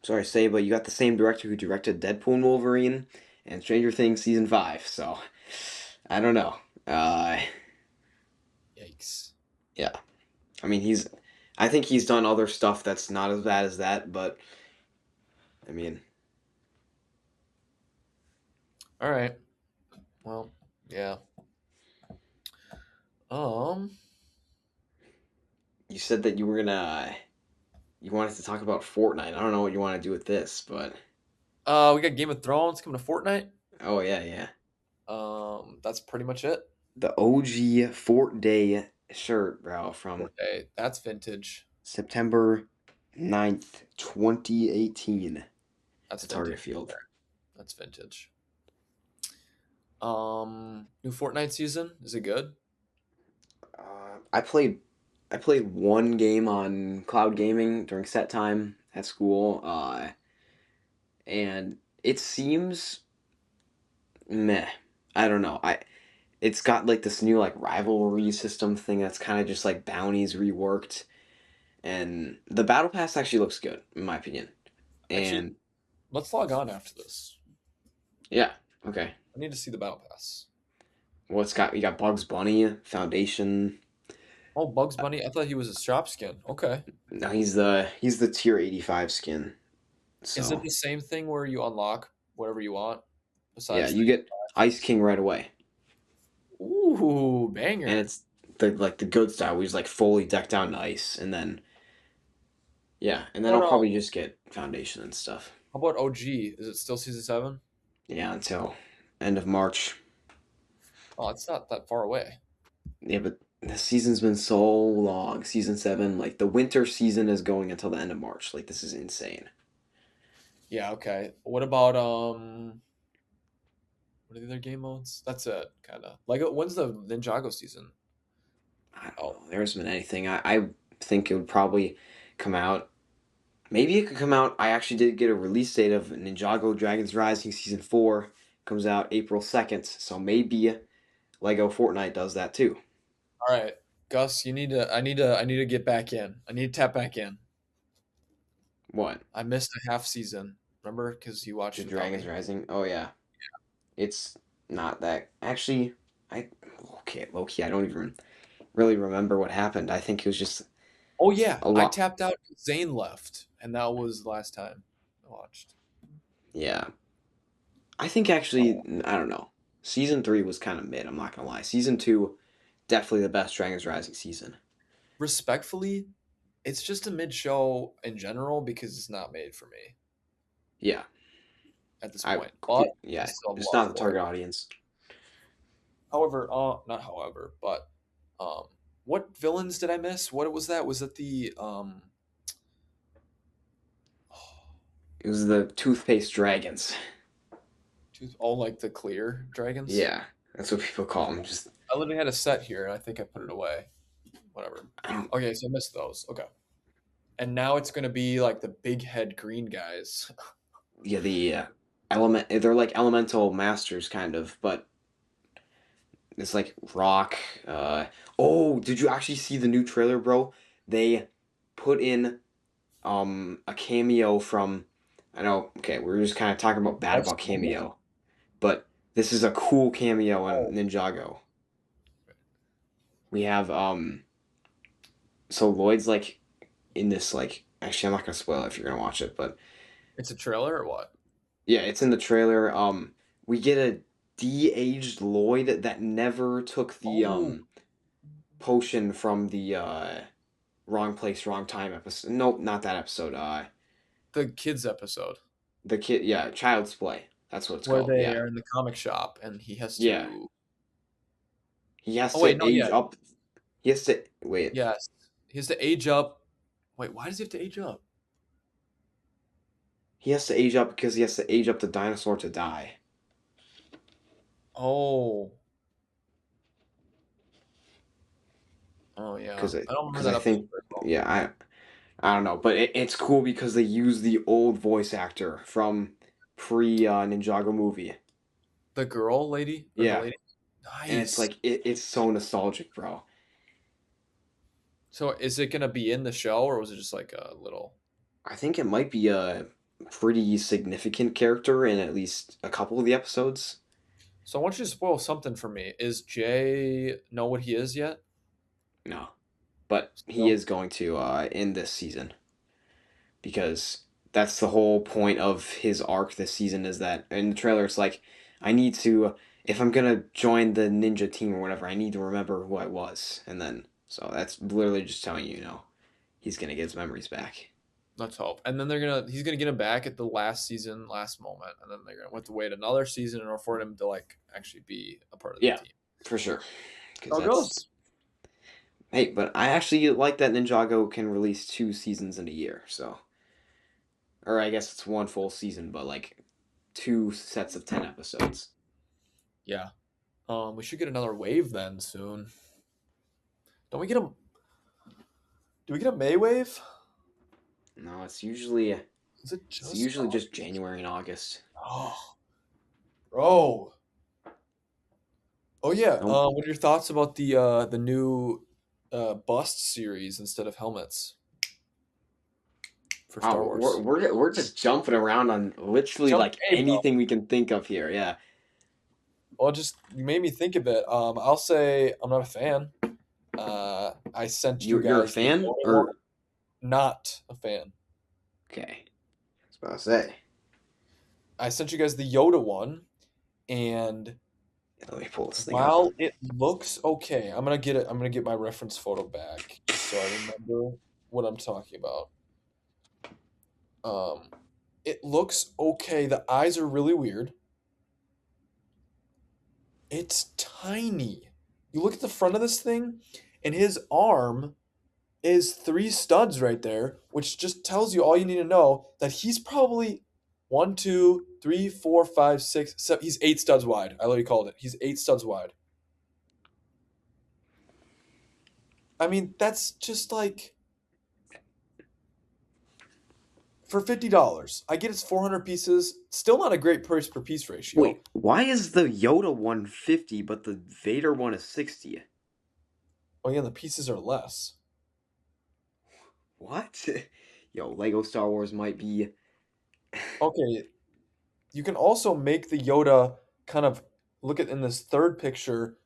sorry to say, but you got the same director who directed Deadpool and Wolverine and Stranger Things season 5, so I don't know. Uh, Yikes. yeah. I mean, I think he's done other stuff that's not as bad as that, but I mean, All right. Well, yeah. Um. you said that you wanted to talk about Fortnite. I don't know what you want to do with this, but We got Game of Thrones coming to Fortnite. oh yeah, yeah. That's pretty much it. The OG Fort Day shirt, bro, from Okay, that's vintage. September 9th, 2018 That's at Target vintage. Field. That's vintage. New Fortnite season. Is it good? I played one game on cloud gaming during set time at school, and it seems meh. I don't know. It's got like this new like rivalry system thing that's kind of just like bounties reworked, and the battle pass actually looks good in my opinion. Actually, And let's log on after this. yeah, okay. I need to see the battle pass. Well, it's got you got Bugs Bunny Foundation. Oh, Bugs Bunny. I thought he was a shop skin. Okay. No, he's the tier 85 skin. Is it So the same thing where you unlock whatever you want yeah, besides the? you get Ice King right away, Ooh, and banger. it's the good style. We just like fully decked out in ice, and then yeah, and then How I'll about, probably just get foundation and stuff. how about OG? Is it still season 7? Yeah, until end of March. Oh, it's not that far away. Yeah, but the season's been so long. Season 7, like the winter season is going until the end of March. Like this is insane. Yeah, okay. What about what are the other game modes? That's it, kind of. Like when's the Ninjago season? I don't Oh, know. There hasn't been anything. I think it would probably come out. Maybe it could come out. I actually did get a release date of Ninjago Dragons Rising Season 4. Comes out April 2nd. So maybe Lego Fortnite does that too. all right. Gus, you need to I need to get back in. I need to tap back in. What? I missed a half season. Remember cuz you The watched without Dragons me. Rising? Oh yeah. It's not that actually I okay, low key, I don't even really remember what happened. I think it was just Oh yeah, a I lot. tapped out 'cause Zane left and that was the last time I watched. Yeah. I think actually I don't know. Season 3 was kind of mid, I'm not gonna lie. Season 2 definitely the best Dragons Rising season. Respectfully, it's just a mid show in general because it's not made for me Yeah. at this I point. But complete I yeah, still have just love not the for it. target audience. However, not however, but um, what villains did I miss? What was that? Was it the It was the toothpaste dragons. oh, like the clear dragons? Yeah, that's what people call them. Just I literally had a set here, and I think I put it away. Whatever. I don't. Okay, so I missed those. Okay. And now it's gonna be like the big head green guys. Yeah, the element. They're like elemental masters, kind of, but it's like rock. Oh, did you actually see the new trailer, bro? They put in a cameo from. I know. Okay, we're just kind of talking about bad That's about cool. cameo, but this is a cool cameo on Oh, Ninjago. We have so Lloyd's like in this like actually I'm not gonna spoil it if you're gonna watch it, but it's a trailer or what? yeah, it's in the trailer. We get a de-aged Lloyd that never took the Oh, potion from the wrong place, wrong time episode. Nope, not that episode. the kids episode The kid, yeah, Child's Play. That's what it's where called. they Yeah, are in the comic shop and he has yeah. to. He has Oh wait, to no, age yeah, up. He has to wait. yes, he has to age up. Wait, why does he have to age up? He has to age up because he has to age up the dinosaur to die. Oh, oh yeah, Because I don't remember because that I episode think very well. yeah I don't know, but it's cool because they use the old voice actor from pre Ninjago movie. The girl lady or the Yeah, lady? and it's Nice. like it's so nostalgic, bro. So is it gonna be in the show or was it just like a little? I think it might be a pretty significant character in at least a couple of the episodes. So I want you to spoil something for me. Is Jay know what he is yet? No, but he Still? is going to in this season because that's the whole point of his arc this season is that in the trailer it's like I need to if I'm gonna join the ninja team or whatever I need to remember who I was and then so that's literally just telling you, you know, he's gonna get his memories back. Let's hope. And then he's gonna get him back at the last season, last moment, and then they're gonna have to wait another season in order for him to like actually be a part of the Yeah, team. for sure. Because How it that's goes. hey, but I actually like that Ninjago can release 2 seasons in a year. So, or I guess it's one full season, but like 2 sets of 10 episodes. Yeah. We should get another wave then soon. Don't we get a do we get a May wave? No, Is it it's just usually just January and August. oh bro. Oh yeah. No, What are your thoughts about the new bust series instead of helmets for Star wow, we're, Wars? we're we're just jumping around on literally Jump like Hey bro. anything we can think of here. Yeah, Well just you made me think of it. I'll say I'm not a fan. I sent you you're a guys the fan Yoda one. or Not a fan. okay? I was about to say. I sent you guys the Yoda one, and Yeah, let me pull this thing up. while it looks okay, I'm gonna get it. I'm gonna get my reference photo back just so I remember what I'm talking about. Um, it looks okay. The eyes are really weird. It's tiny. You look at the front of this thing, and his arm is three studs right there, which just tells you all you need to know that he's probably one, two, three, four, five, six, seven. He's eight studs wide. I literally called it. He's eight studs wide. I mean, that's just like for $50. I get it's 400 pieces. Still not a great price per piece ratio. Wait, why is the Yoda one 50 but the Vader one is 60? Oh yeah, the pieces are less. What? Yo, Lego Star Wars might be. Okay, you can also make the Yoda kind of look at in this third picture,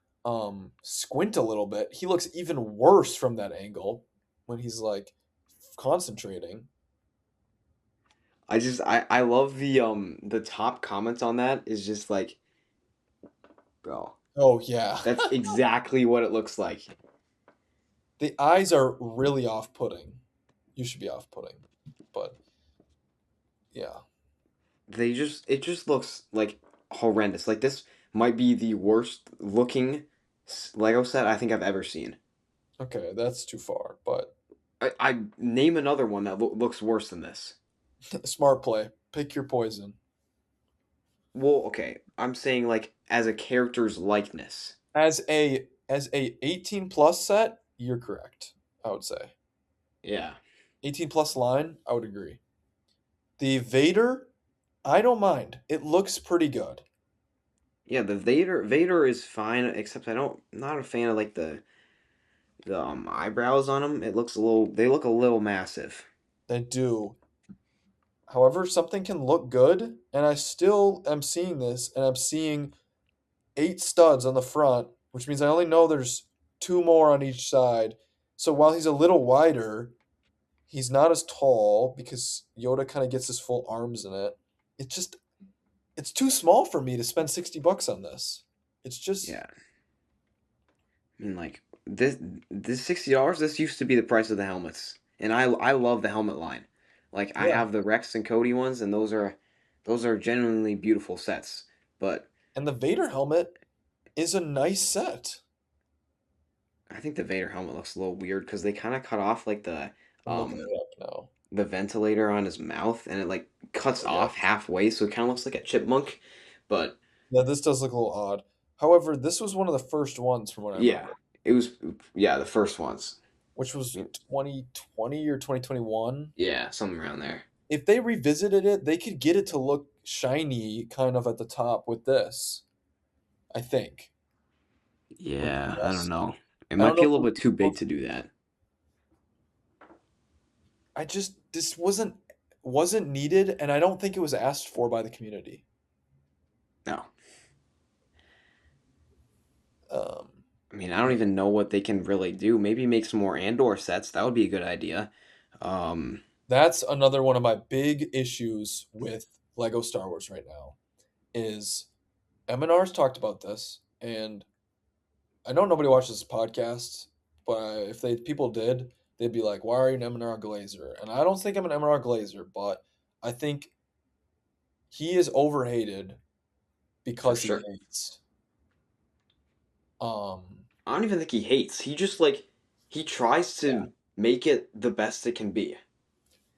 squint a little bit. He looks even worse from that angle when he's like concentrating. I love the top comments on that is just like, bro, Oh yeah. that's exactly what it looks like. The eyes are really off-putting. You should be off-putting. But yeah. It just looks like horrendous. Like this might be the worst looking Lego set I think I've ever seen. Okay, that's too far, but I name another one that looks worse than this. smart play. Pick your poison. Well, okay, I'm saying like as a character's likeness. As a 18 plus set, you're correct. I would say Yeah. 18 plus line. I would agree. The Vader, I don't mind. It looks pretty good. Yeah, the Vader is fine, except I don't not a fan of like the eyebrows on him. It looks a little they look a little massive. They do. However, something can look good, and I still am seeing this, and I'm seeing 8 studs on the front, which means I only know there's 2 more on each side. So while he's a little wider, he's not as tall because Yoda kind of gets his full arms in it. It just it's too small for me to spend $60 on this. It's just Yeah. I mean like this $60, this used to be the price of the helmets. And I love the helmet line. Like I yeah. have the Rex and Cody ones and those are genuinely beautiful sets. But And the Vader helmet is a nice set. I think the Vader helmet looks a little weird because they kind of cut off like I'm looking um it up now. the ventilator on his mouth and it like cuts Oh yeah. off halfway, so it kind of looks like a chipmunk. But Yeah, this does look a little odd. However, this was one of the first ones from what I yeah, remember, it was yeah the first ones. which I was mean, 2020 or 2021. yeah, something around there. If they revisited it, they could get it to look shiny kind of at the top with this, I think. Would you Yeah, I don't guess? know. It I might don't be know a if little it bit too would. big to do that. I just this wasn't needed, and I don't think it was asked for by the community. No, Um, I mean I don't even know what they can really do. Maybe make some more Andor sets. That would be a good idea. Um, that's another one of my big issues with Lego Star Wars right now is M&R's talked about this, and I know nobody watches this podcast, but if they people did, they'd be like, "Why are you an M&R Glazer?" And I don't think I'm an M&R Glazer, but I think he is overhated for because he sure. hates. Um, I don't even think he hates. He just like he tries yeah. to make it the best it can be.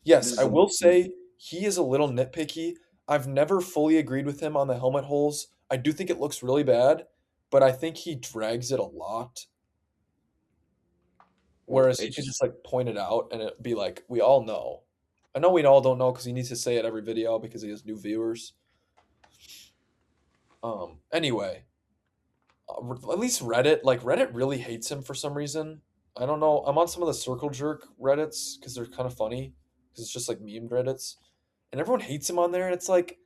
Yes, This I is will say he is a little nitpicky. I've never fully agreed with him on the helmet holes. I do think it looks really bad, but I think he drags it a lot. well, Whereas he it's could just just like point it out and it be like, we all know. I know we all don't know because he needs to say it every video because he has new viewers. Anyway, at least Reddit, like Reddit really hates him for some reason. I don't know. I'm on some of the Circle Jerk Reddits because they're kind of funny because it's just like meme Reddits, and everyone hates him on there. And it's like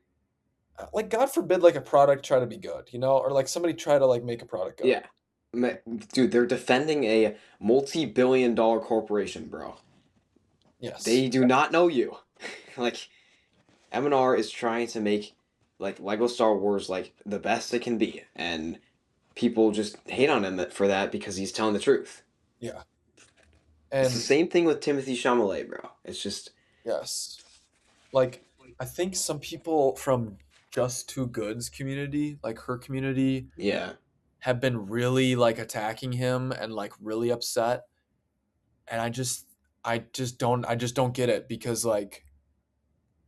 God forbid, like a product try to be good, or like somebody try to like make a product good. yeah. Ma- Dude, they're defending a multi-billion-dollar corporation, bro. Yes, They do not know you. Like M&R is trying to make like Lego Star Wars like the best it can be, and people just hate on him for that because he's telling the truth. yeah, It's the and same thing with Timothy Chalamet, bro. It's just yes, like I think some people from Just Too Good's community, like her community, yeah, have been really like attacking him and like really upset, and I just don't get it because like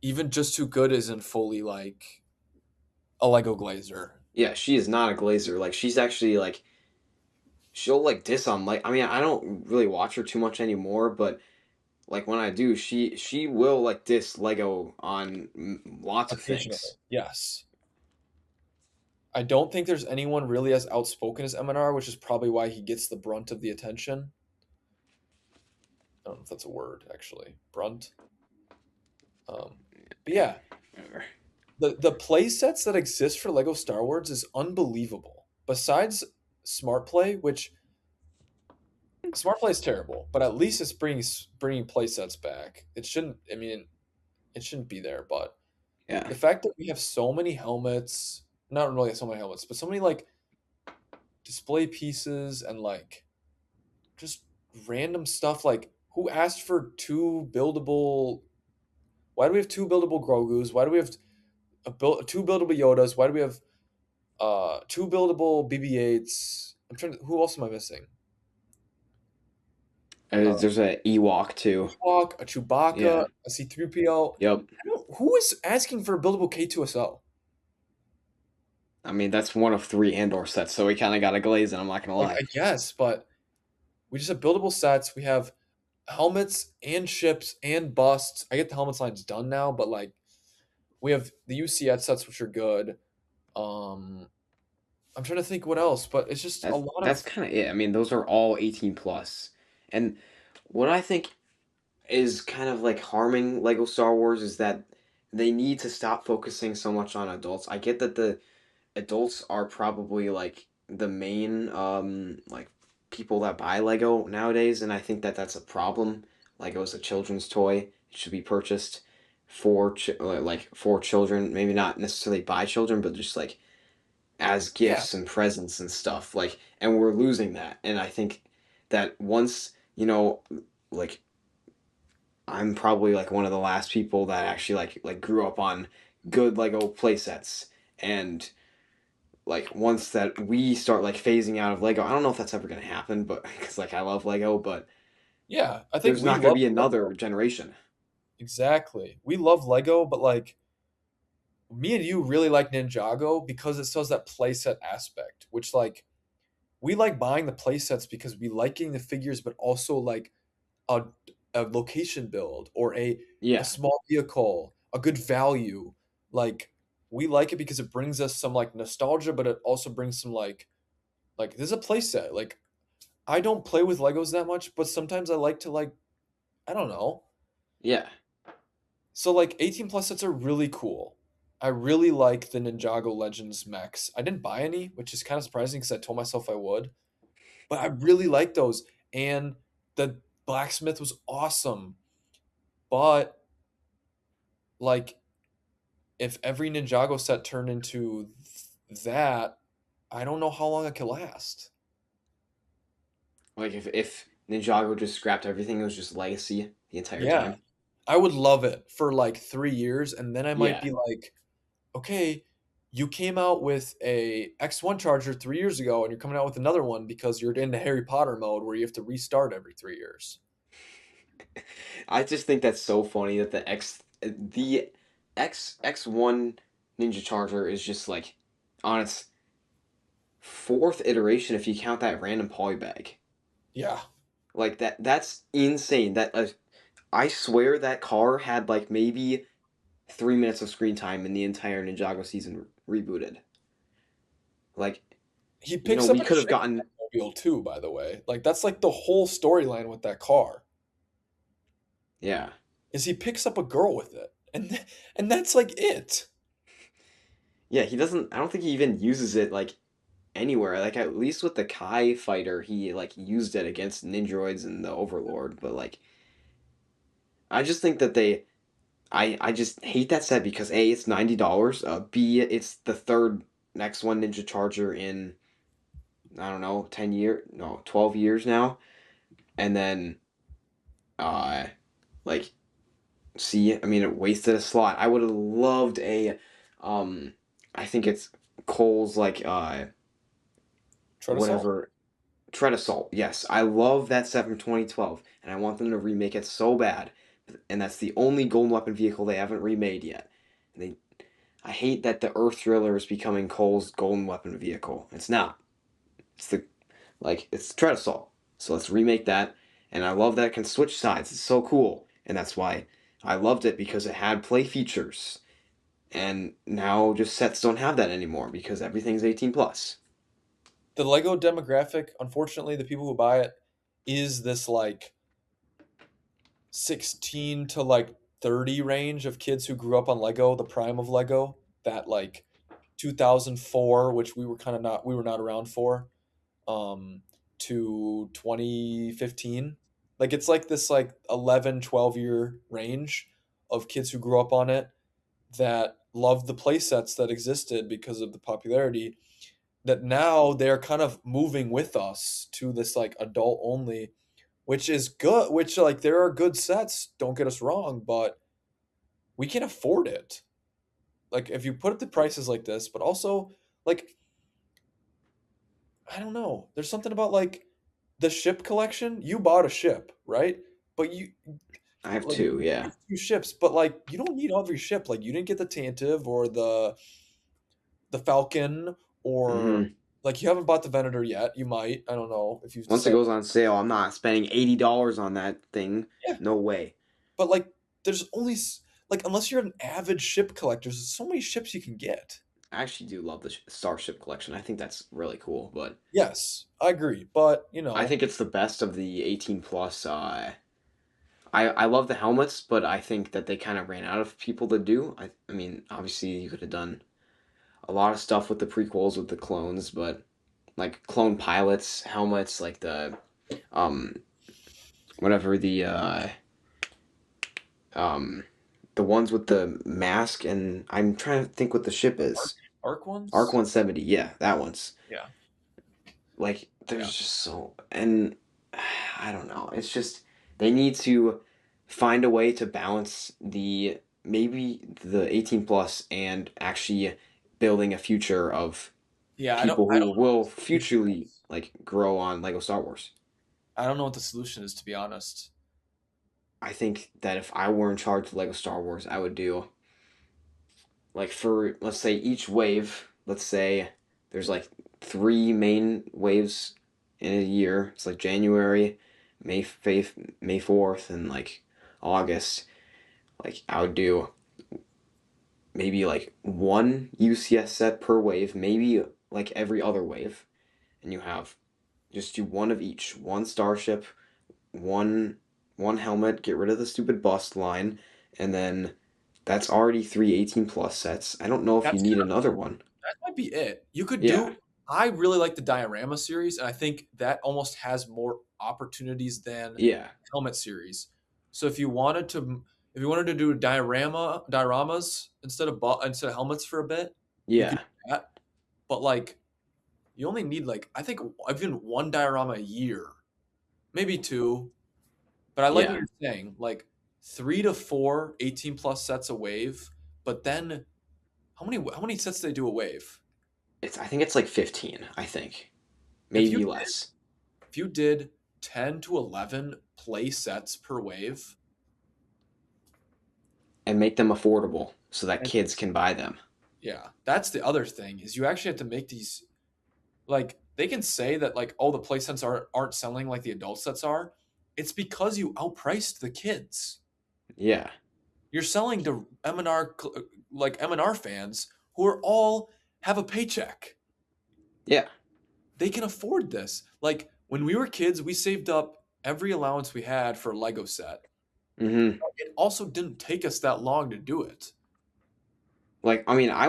even Just Too Good isn't fully like a Lego Glazer. yeah. She is not a Glazer. Like she's actually like she'll like diss on like I mean I don't really watch her too much anymore, but like when I do, she will like diss Lego on lots of Occasionally, things. yes. I don't think there's anyone really as outspoken as MNR, which is probably why he gets the brunt of the attention. I don't know if that's a word actually, brunt. But Yeah, yeah, whatever. the play sets that exist for Lego Star Wars is unbelievable. Besides Smart Play, which Smart Play is terrible, but at least it's bringing play sets back. It shouldn't. I mean, it shouldn't be there, but Yeah. the fact that we have so many helmets, not really so many helmets, but so many like display pieces and like just random stuff. Like, who asked for two buildable? Why do we have two buildable Grogu's? Why do we have two buildable Yodas? Why do we have two buildable BB-8s? I'm trying to. Who else am I missing? Uh, There's a Ewok too. Ewok, a Chewbacca, Yeah. a C-3PO. Yep. Who is asking for a buildable K2SO? I mean that's one of three Andor sets, so we kind of got a glaze, and I'm not gonna Like, lie. I guess, but we just have buildable sets. We have helmets and ships and busts. I get the helmets lines done now, but like we have the UCS sets, which are good. Um, I'm trying to think what else, but it's just a lot That's of kind of it. I mean, those are all 18 plus. And what I think is kind of like harming Lego Star Wars is that they need to stop focusing so much on adults. I get that the adults are probably like the main like people that buy Lego nowadays, and I think that that's a problem. Lego is a children's toy. It should be purchased for like for children, maybe not necessarily by children, but just like as yeah, gifts and presents and stuff. Like, and we're losing that. And I think that once, like I'm probably like one of the last people that actually like grew up on good Lego playsets. And like once that we start like phasing out of Lego, I don't know if that's ever gonna happen, but because like I love Lego, but yeah. I think there's we not gonna love be Lego. another generation. Exactly. We love Lego, but like me and you really like Ninjago because it still has that playset aspect, which like we like buying the playsets because we like getting the figures, but also like a a location build or a Yeah, small vehicle, a good value. Like we like it because it brings us some like nostalgia, but it also brings some like this is a playset. Like I don't play with Legos that much, but sometimes I like to like I don't know. yeah. So like 18 plus sets are really cool. I really like the Ninjago Legends mechs. I didn't buy any, which is kind of surprising because I told myself I would. But I really like those. And the blacksmith was awesome. But like if every Ninjago set turned into that, I don't know how long it could last. Like if Ninjago just scrapped everything, it was just Legacy the entire Yeah. time. I would love it for like 3 years, and then I might Yeah. be like, okay, you came out with a X1 charger 3 years ago, and you're coming out with another one because you're in the Harry Potter mode where you have to restart every 3 years. I just think that's so funny that the X1 Ninja Charger is just like on its fourth iteration if you count that random polybag. Yeah. Like that's insane. I swear that car had like maybe 3 minutes of screen time in the entire Ninjago season rebooted. Like, He picks up we a could have chicken gotten mobile too, by the way. Like that's like the whole storyline with that car yeah. is he picks up a girl with it. And that's like it. Yeah, he doesn't I don't think he even uses it like anywhere. Like at least with the Kai fighter, he like used it against Ninjroids and the Overlord, but like I just think that I just hate that set because A, it's $90. B, it's the third next one Ninja Charger in I don't know, 12 years now. And then uh like C, I mean it wasted a slot. I would have loved a um I think it's Cole's like Try to solve. whatever Tread Assault. Yes, I love that set from 2012 and I want them to remake it so bad. And that's the only golden weapon vehicle they haven't remade yet. And I hate that the Earth Thriller is becoming Cole's golden weapon vehicle. It's not. It's it's Tread Assault. So let's remake that. And I love that it can switch sides. It's so cool. And that's why I loved it because it had play features. And now just sets don't have that anymore because everything's 18 plus. The Lego demographic, unfortunately, the people who buy it is this like 16 to like 30 range of kids who grew up on Lego, the prime of Lego, that like 2004, which we were not around for, um, to 2015. Like it's like this like 11, 12 year range of kids who grew up on it that loved the play sets that existed because of the popularity that now they're kind of moving with us to this like adult only, which is good, which like there are good sets, don't get us wrong, but we can afford it. Like if you put it the prices like this, but also like I don't know. There's something about like the ship collection. You bought a ship, right? But you I have like two, you yeah. have two ships, but like you don't need every ship. Like you didn't get the Tantive or the Falcon or Mm-hmm. Like you haven't bought the Venator yet. You might. I don't know if you've Once it decided. goes on sale, I'm not spending $80 on that thing. Yeah, No way. but like there's only like unless you're an avid ship collector, there's so many ships you can get. I actually do love the Starship collection. I think that's really cool, but Yes, I agree. But I think it's the best of the 18 plus. I love the helmets, but I think that they kind of ran out of people to do. I mean, obviously you could have done a lot of stuff with the prequels with the clones, but like clone pilots helmets, like the um whatever um the ones with the mask, and I'm trying to think what the ship arc, is. arc Arc ones. 170, yeah, that one's Yeah, like yeah, there's just and I don't know. It's just they need to find a way to balance the maybe the 18 plus and actually building a future of yeah. people I who don't know what will the solution futurely is. like grow on Lego Star Wars. I don't know what the solution is, to be honest. I think that if I were in charge of Lego Star Wars, I would do like for let's say each wave, let's say there's like three main waves in a year. It's like January, May 5th, May 4th, and like August. Like I would do maybe like one UCS set per wave, maybe like every other wave, and you have just do one of each, one starship, one one helmet, get rid of the stupid bust line, and then that's already three 18 plus sets. I don't know if you That's need kind of another one. that might be it. You could Yeah. do. I really like the diorama series, and I think that almost has more opportunities than Yeah. helmet series. So if you wanted to do dioramas instead of helmets for a bit, you could Yeah. do that. But like, you only need like I think even one diorama a year, maybe two. But I like what Yeah. you're saying, like 3 to 4 18 plus sets a wave. But then how many sets do they do a wave? I think it's like 15, I think. If you Maybe less. if you did 10 to 11 play sets per wave, And make them affordable so that and kids can buy them. yeah, that's the other thing is you actually have to make these like they can say that like oh the play sets aren't selling like the adult sets are. It's because you outpriced the kids. Yeah. You're selling to M&R fans who are all have a paycheck. Yeah. They can afford this. Like when we were kids, we saved up every allowance we had for a Lego set. Hmm. It also didn't take us that long to do it. Like, I mean, I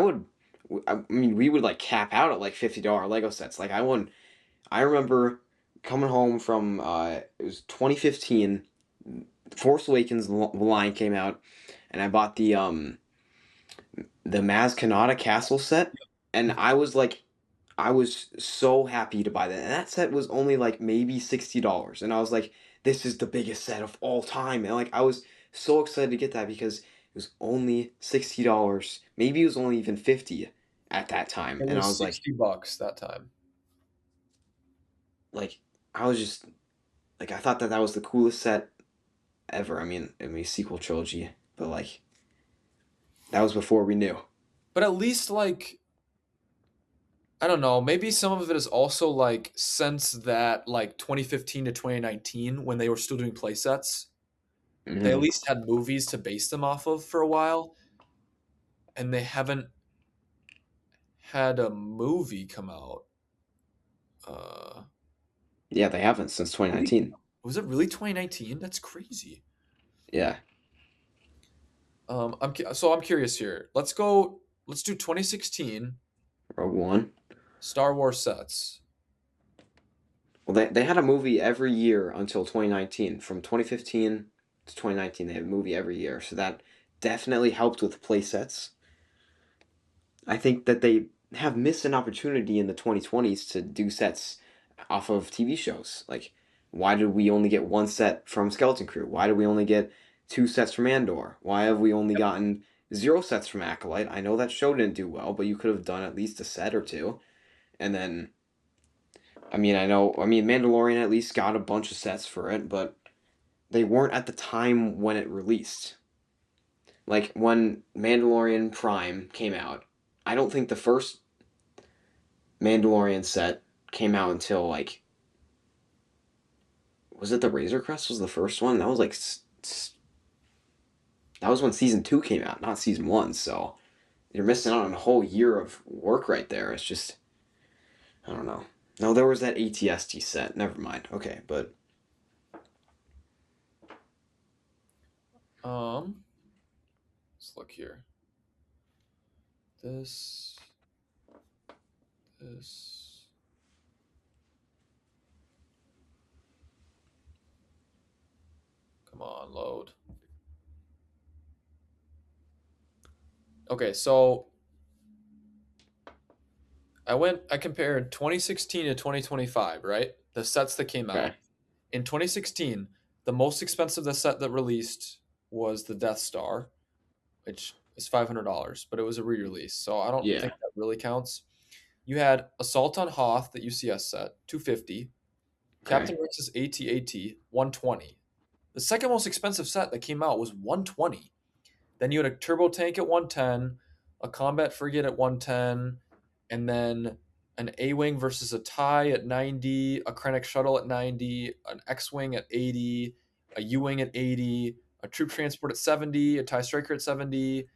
mean, we would like cap out at like $50 Lego sets. Like, I remember coming home from, it was 2015, Force Awakens line came out, and I bought the Maz Kanata castle set, and I was so happy to buy that. And that set was only like maybe $60. And I was like, this is the biggest set of all time. And like I was so excited to get that because it was only $60. Maybe it was only even 50 at that time. It And I was was $60 that time. like I was just like I thought that that was the coolest set ever. I mean sequel trilogy, but like that was before we knew. But at least like I don't know, maybe some of it is also like since that like 2015 to 2019 when they were still doing play sets, they at Hmm. least had movies to base them off of for a while and they haven't had a movie come out. Uh Yeah, they haven't since maybe 2019. was it really 2019? That's crazy. Yeah, I'm curious here. Let's do 2016 Rogue One. Star Wars sets. Well, they had a movie every year until 2019. From 2015 to 2019, they had a movie every year. So that definitely helped with play sets. I think that they have missed an opportunity in the 2020s to do sets off of TV shows. Like, why did we only get one set from Skeleton Crew? Why did we only get two sets from Andor? Why have we only gotten zero sets from Acolyte? I know that show didn't do well, but you could have done at least a set or two. And then I mean, Mandalorian at least got a bunch of sets for it, but they weren't at the time when it released. Like when Mandalorian Prime came out, I don't think the first Mandalorian set came out until like, was it the Razor Crest was the first one? That was like that was when season 2 came out, not season 1. So you're missing out on a whole year of work right there. It's just, I don't know. No, there was that ATST set. Never mind. Okay, but Um, let's look here. This, this. Come on, load. Okay, so I compared 2016 to 2025, right? The sets that came okay, out. In 2016, the most expensive the set that released was the Death Star, which is $500, but it was a re-release, so I don't yeah, think that really counts. You had Assault on Hoth, the UCS set, 250. okay. Captain Rex's AT-AT, 120. The second most expensive set that came out was 120. Then you had a turbo tank at 110, a combat frigate at 110, and then an A-wing versus a TIE at 90, a Krennic shuttle at 90, an X-wing at 80, a U-wing at 80, a troop transport at 70, a TIE striker at 70,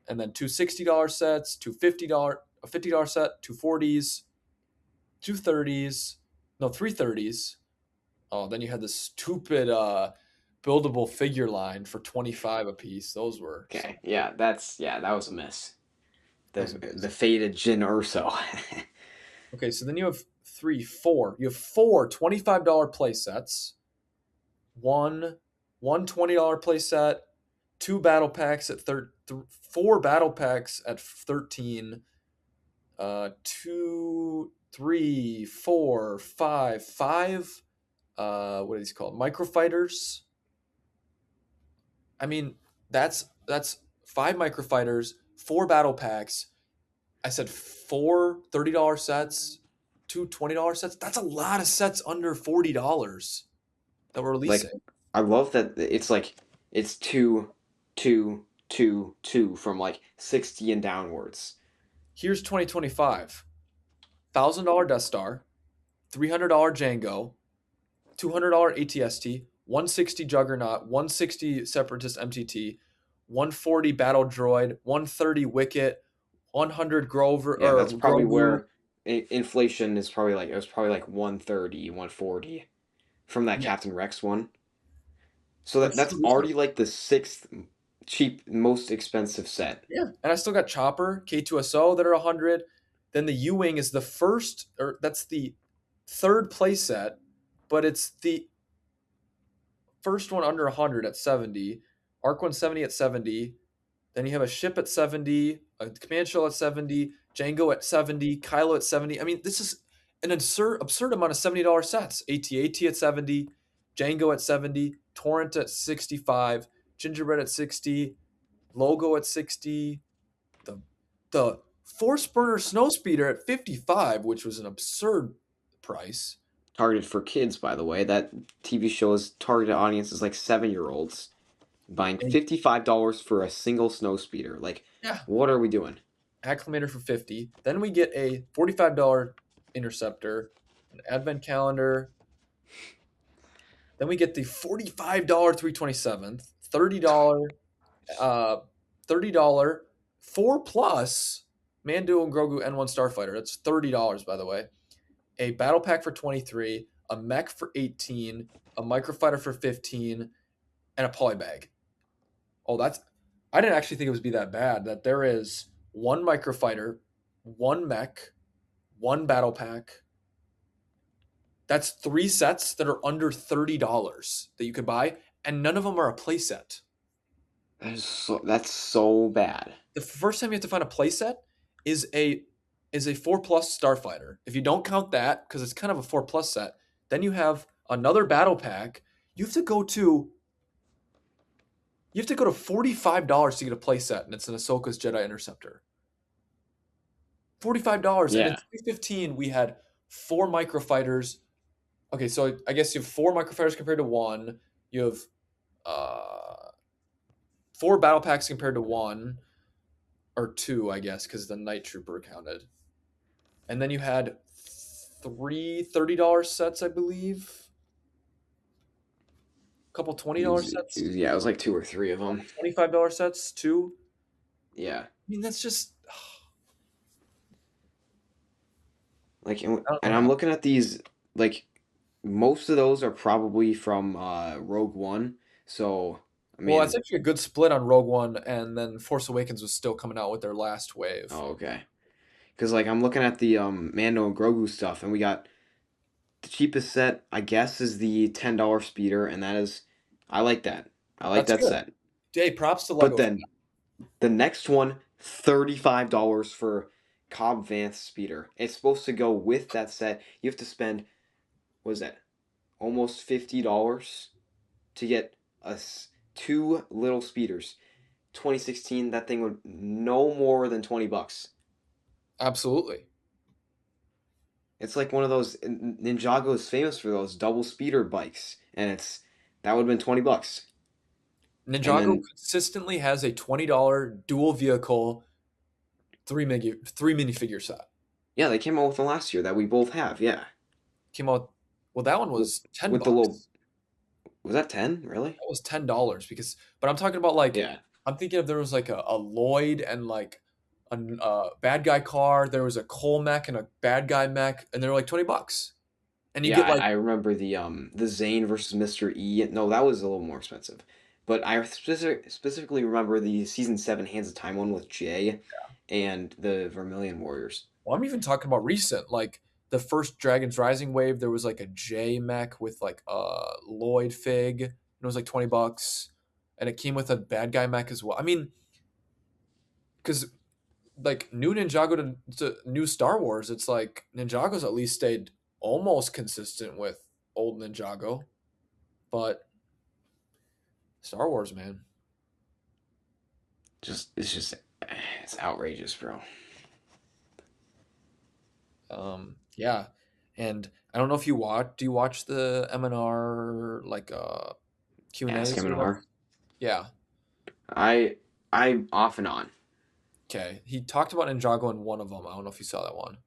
and then two $60 sets, two $50, a $50 set, two 40s, two 30s, no, three 30s. Oh, then you had this stupid buildable figure line for 25 a piece. Those were some. Okay, yeah, that was a miss. That was The amazing. faded Jin Urso. Okay, so then you have four. You have four $25 play sets, one $20 play set, two battle packs at four battle packs at 13, two, three, four, five, what are these called? Microfighters. I mean, that's five microfighters, four battle packs. I said four $30 sets, two $20 sets. That's a lot of sets under $40 that we're Like, releasing. I love that it's like it's two, two, two, two from like 60 and downwards. Here's 2025. $1,000 Death Star, $300 Django, $200 ATST, 160 Juggernaut, 160 Separatist MTT, 140 Battle Droid, 130 Wicket, 100 Grover Yeah, or that's probably Grogu. where inflation is probably like it was probably like 130, 140 from that Yeah, Captain Rex one. So but that's still, these are already like the sixth cheap most expensive set. yeah. And I still got Chopper, K2SO that are 100. Then the U Wing is the first, or that's the third play set, but it's the first one under 100 at 70. Arc 170 at 70. Then you have a ship at 70, a command shell at 70, Django at 70, Kylo at 70. I mean, this is an absurd amount of $70 sets. AT-AT at 70, Django at 70, Torrent at 65, Gingerbread at 60, Logo at 60, the Force Burner Snowspeeder at 55, which was an absurd price. Targeted for kids, by the way. That TV show's targeted audience is like 7-year-olds buying And $55 for a single snow speeder. Like, yeah, what are we doing? Acclimator for 50. Then we get a $45 Interceptor, an Advent Calendar. Then we get the $45 327th, $30, uh, $30, 4 plus Mando and Grogu N1 Starfighter. That's $30, by the way. A battle pack for 23, a mech for 18, a microfighter for 15, and a poly bag. Oh, that's I didn't actually think it would be that bad. That there is one microfighter, one mech, one battle pack. That's three sets that are under $30 that you could buy, and none of them are a playset. That's so bad. The first time you have to find a playset is a 4 plus starfighter. If you don't count that, because it's kind of a 4 plus set, then you have another battle pack. You have to go to $45 to get a playset, and it's an Ahsoka's Jedi Interceptor. $45. And in Yeah. 2015, we had four microfighters. Okay, so I guess you have four microfighters compared to one. You have four battle packs compared to one, or two, I guess, because the Night Trooper counted. and then you had three $30 sets, I believe. A couple $20 sets, Yeah, it was like two or three of a couple them. $25 sets too. Yeah, I mean, that's just like I don't know and I'm how. looking at these like most of those are probably from Rogue One. So I Well, it's mean, actually a good split on Rogue One, and then Force Awakens was still coming out with their last wave. oh, okay. Because like I'm looking at the Mando and Grogu stuff, and we got the cheapest set. I guess is the $10 speeder, and that is I like that. I like That's that good. set. Hey, props to But Lego for then the next one, $35 for Cobb Vanth speeder. It's supposed to go with that set. You have to spend what is that? Almost $50 to get two little speeders. 2016, that thing would no more than $20. that. Absolutely. It's like one of those Ninjago is famous for those double speeder bikes, and it's that would have been $20. And Ninjago then consistently has a $20 dual vehicle three minifigure set. yeah, they came out with one last year that we both have. Yeah, Came out. Well, that one with, was ten with the little bucks. was that 10 really? That was $10 because, but I'm talking about like, Yeah, I'm thinking if there was like a Lloyd and like a bad guy car. There was a Cole mech and a bad guy mech, and they're like $20, and you yeah. get like I remember the Zane versus Mr. E. No, that was a little more expensive, but I specifically remember the season 7 Hands of Time one with Jay and the Vermilion Warriors. well, I'm even talking about recent, like the first Dragon's Rising wave. There was like a J mech with like a Lloyd fig, and it was like $20, and it came with a bad guy mech as well. I mean, because like new Ninjago to new Star Wars, it's like Ninjago's at least stayed almost consistent with old Ninjago, but Star Wars, man, Just it's just it's outrageous, bro. yeah. And I don't know if you watch. Do you watch the M&R like Q and Ask A's him or and whatever? R. Yeah. I I off and on. Okay. He talked about Ninjago in one of them. I don't know if you saw that one.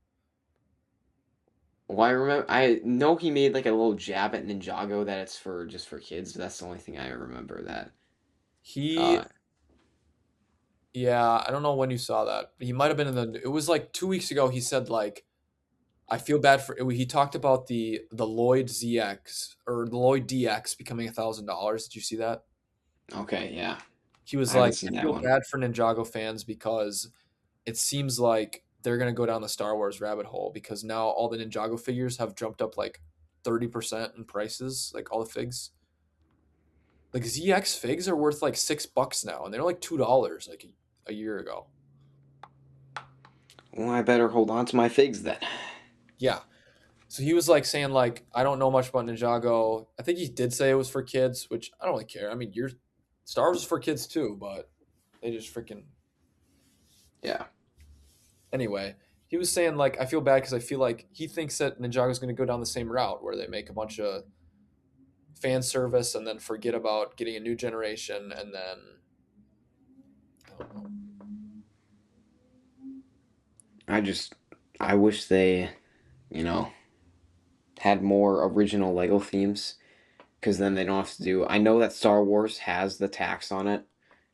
Well, I remember. I know he made like a little jab at Ninjago that it's for just for kids. That's the only thing I remember. That. He, Uh, yeah, I don't know when you saw that. He might have been in the. It was like 2 weeks ago. He said like, I feel bad for. He talked about the Lloyd ZX or the Lloyd DX becoming $1,000. Did you see that? okay, yeah, He I was haven't like, seen I that feel one. bad for Ninjago fans because it seems like they're gonna go down the Star Wars rabbit hole because now all the Ninjago figures have jumped up like 30% in prices, like all the figs. Like ZX figs are worth like $6 now, and they're like $2 like a year ago. Well, I better hold on to my figs then. Yeah. So he was like saying like I don't know much about Ninjago. I think he did say it was for kids, which I don't really care. I mean, your Star Wars is for kids too, but they just freaking Yeah, anyway. He was saying like I feel bad because I feel like he thinks that Ninjago is going to go down the same route where they make a bunch of fan service and then forget about getting a new generation and then I don't know. I just I wish they you know had more original Lego themes because then they don't have to do. I know that Star Wars has the tax on it,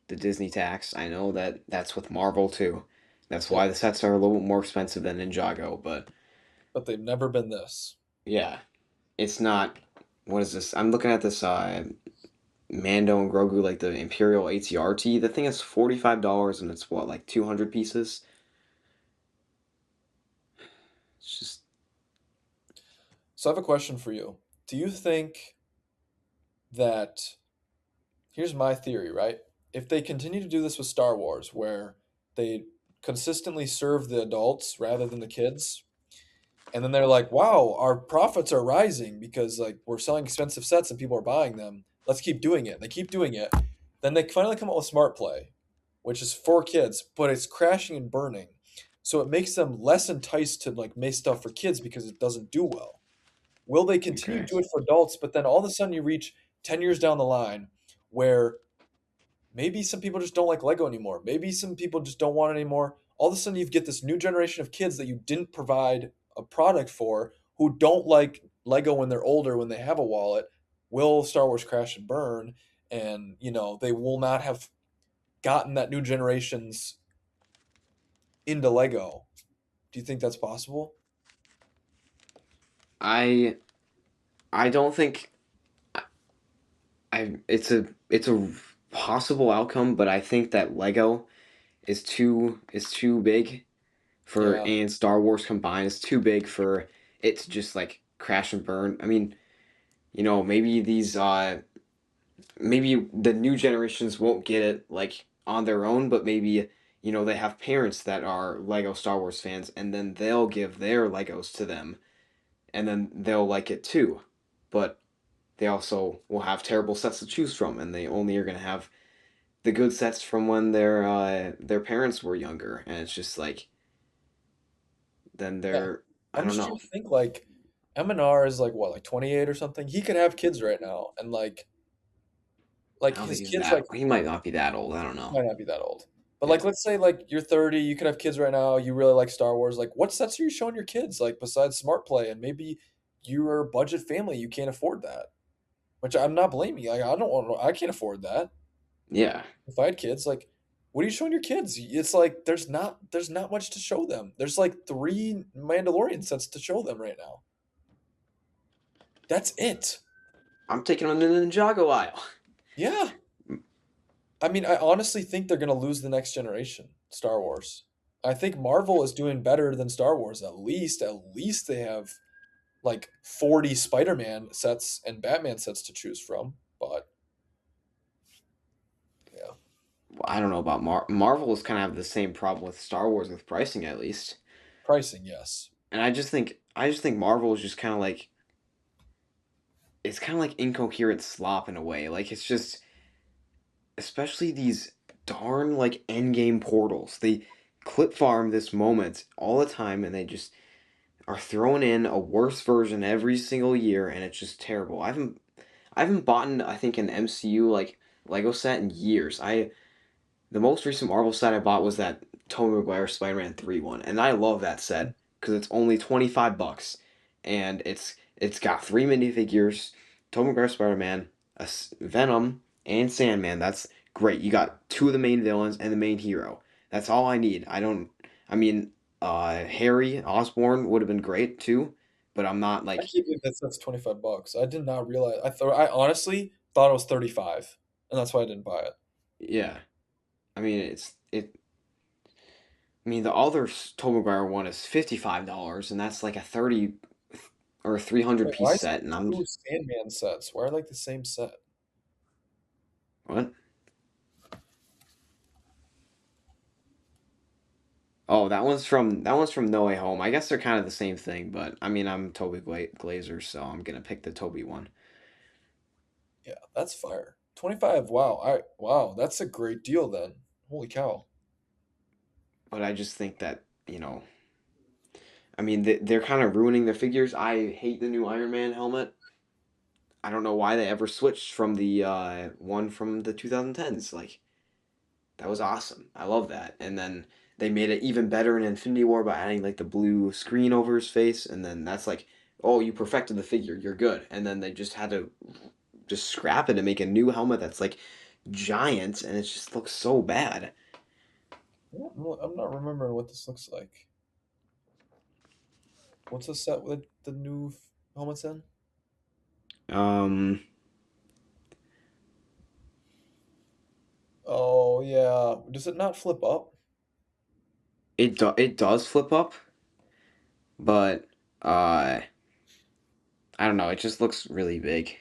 the Disney tax. I know that that's with Marvel too. That's Yep, why the sets are a little bit more expensive than Ninjago, but but they've never been this. yeah, it's not. What is this? I'm looking at this Mando and Grogu, like the Imperial ATRT. The thing is $45 and it's what, like 200 pieces? It's just, So I have a question for you. Do you think that here's my theory, right? If they continue to do this with Star Wars, where they consistently serve the adults rather than the kids, and then they're like, "Wow, our profits are rising because like we're selling expensive sets and people are buying them. Let's keep doing it." And they keep doing it. Then they finally come up with Smart Play, which is for kids, but it's crashing and burning. So it makes them less enticed to like make stuff for kids because it doesn't do well. Will they continue to okay. do it for adults, but then all of a sudden you reach 10 years down the line where maybe some people just don't like Lego anymore. Maybe some people just don't want it anymore. all of a sudden you get this new generation of kids that you didn't provide a product for, who don't like Lego when they're older, when they have a wallet, will Star Wars crash and burn, and they will not have gotten that new generation's into Lego. Do you think that's possible? I I don't think it's a possible outcome, but I think that Lego is too big for, Yeah. and Star Wars combined is too big for it to just like crash and burn. I mean, maybe maybe the new generations won't get it like on their own, but maybe they have parents that are Lego Star Wars fans, and then they'll give their Legos to them, and then they'll like it too. But they also will have terrible sets to choose from, and they only are gonna have the good sets from when their parents were younger, and it's just like then Yeah. they're I I'm don't just trying know. to think, like, MNR is like what, like 28 or something? He could have kids right now, and I like don't think his he's kids, like, that. He might not be that old. I don't know. might not be that old. But Yeah, like, let's say like you're 30, you could have kids right now, you really like Star Wars. Like, what sets are you showing your kids, like, besides Smart Play? And maybe you're a budget family, you can't afford that. Which I'm not blaming you. Like, I can't afford that. yeah. If I had kids, like, what are you showing your kids? It's like there's not much to show them. There's like three Mandalorian sets to show them right now. That's it. I'm taking him to the Ninjago aisle. Yeah. I mean, I honestly think they're gonna lose the next generation, Star Wars. I think Marvel is doing better than Star Wars. At least they have like 40 Spider-Man sets and Batman sets to choose from. But yeah, I don't know about Marvel is kind of have the same problem with Star Wars with pricing at least, pricing, yes. and I just think Marvel is just kind of like it's kind of like incoherent slop in a way. Like it's just especially these darn like endgame portals. They clip farm this moment all the time, and they just are throwing in a worse version every single year, and it's just terrible. I haven't bought I think an MCU like Lego set in years. The most recent Marvel set I bought was that Tobey Maguire Spider-Man 3 one, and I love that set because it's only $25, and it's got three minifigures, Tobey Maguire Spider-Man, Venom, and Sandman. That's great. You got two of the main villains and the main hero. That's all I need. I don't. I mean, Harry Osborn would have been great too, but I'm not I like can't believe that's $25. I did not realize. I honestly thought it was 35, and that's why I didn't buy it. yeah. I mean, it. I mean, the other Tobey Maguire one is $55, and that's like a 30 or 300 Wait, why piece is set. And it I'm two Sandman sets? Why are like the same set? what? Oh, that one's from No Way Home. I guess they're kind of the same thing, but I mean, I'm Toby Glazer, so I'm gonna pick the Toby one. Yeah, that's fire. 25. Wow. Wow, that's a great deal then. Holy cow. But I just think that I mean, they're kind of ruining their figures. I hate the new Iron Man helmet. I don't know why they ever switched from the one from the 2010s. Like that was awesome. I love that. And then they made it even better in Infinity War by adding like the blue screen over his face, and then that's like, oh, you perfected the figure, you're good. And then they just had to just scrap it and make a new helmet that's like giant, and it just looks so bad. I'm not remembering what this looks like. What's the set with the new helmets in? Um, Oh yeah. Does it not flip up? it does flip up, but uh, I don't know. It just looks really big.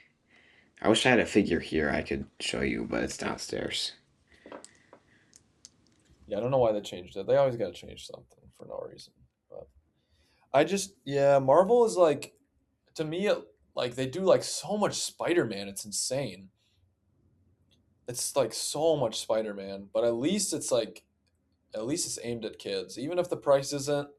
I wish I had a figure here I could show you, but it's downstairs. Yeah, I don't know why they changed it. They always got to change something for no reason. But yeah, Marvel is like, to me, like they do like so much Spider-Man. It's insane. It's like so much Spider-Man, but at least it's aimed at kids. Even if the price isn't,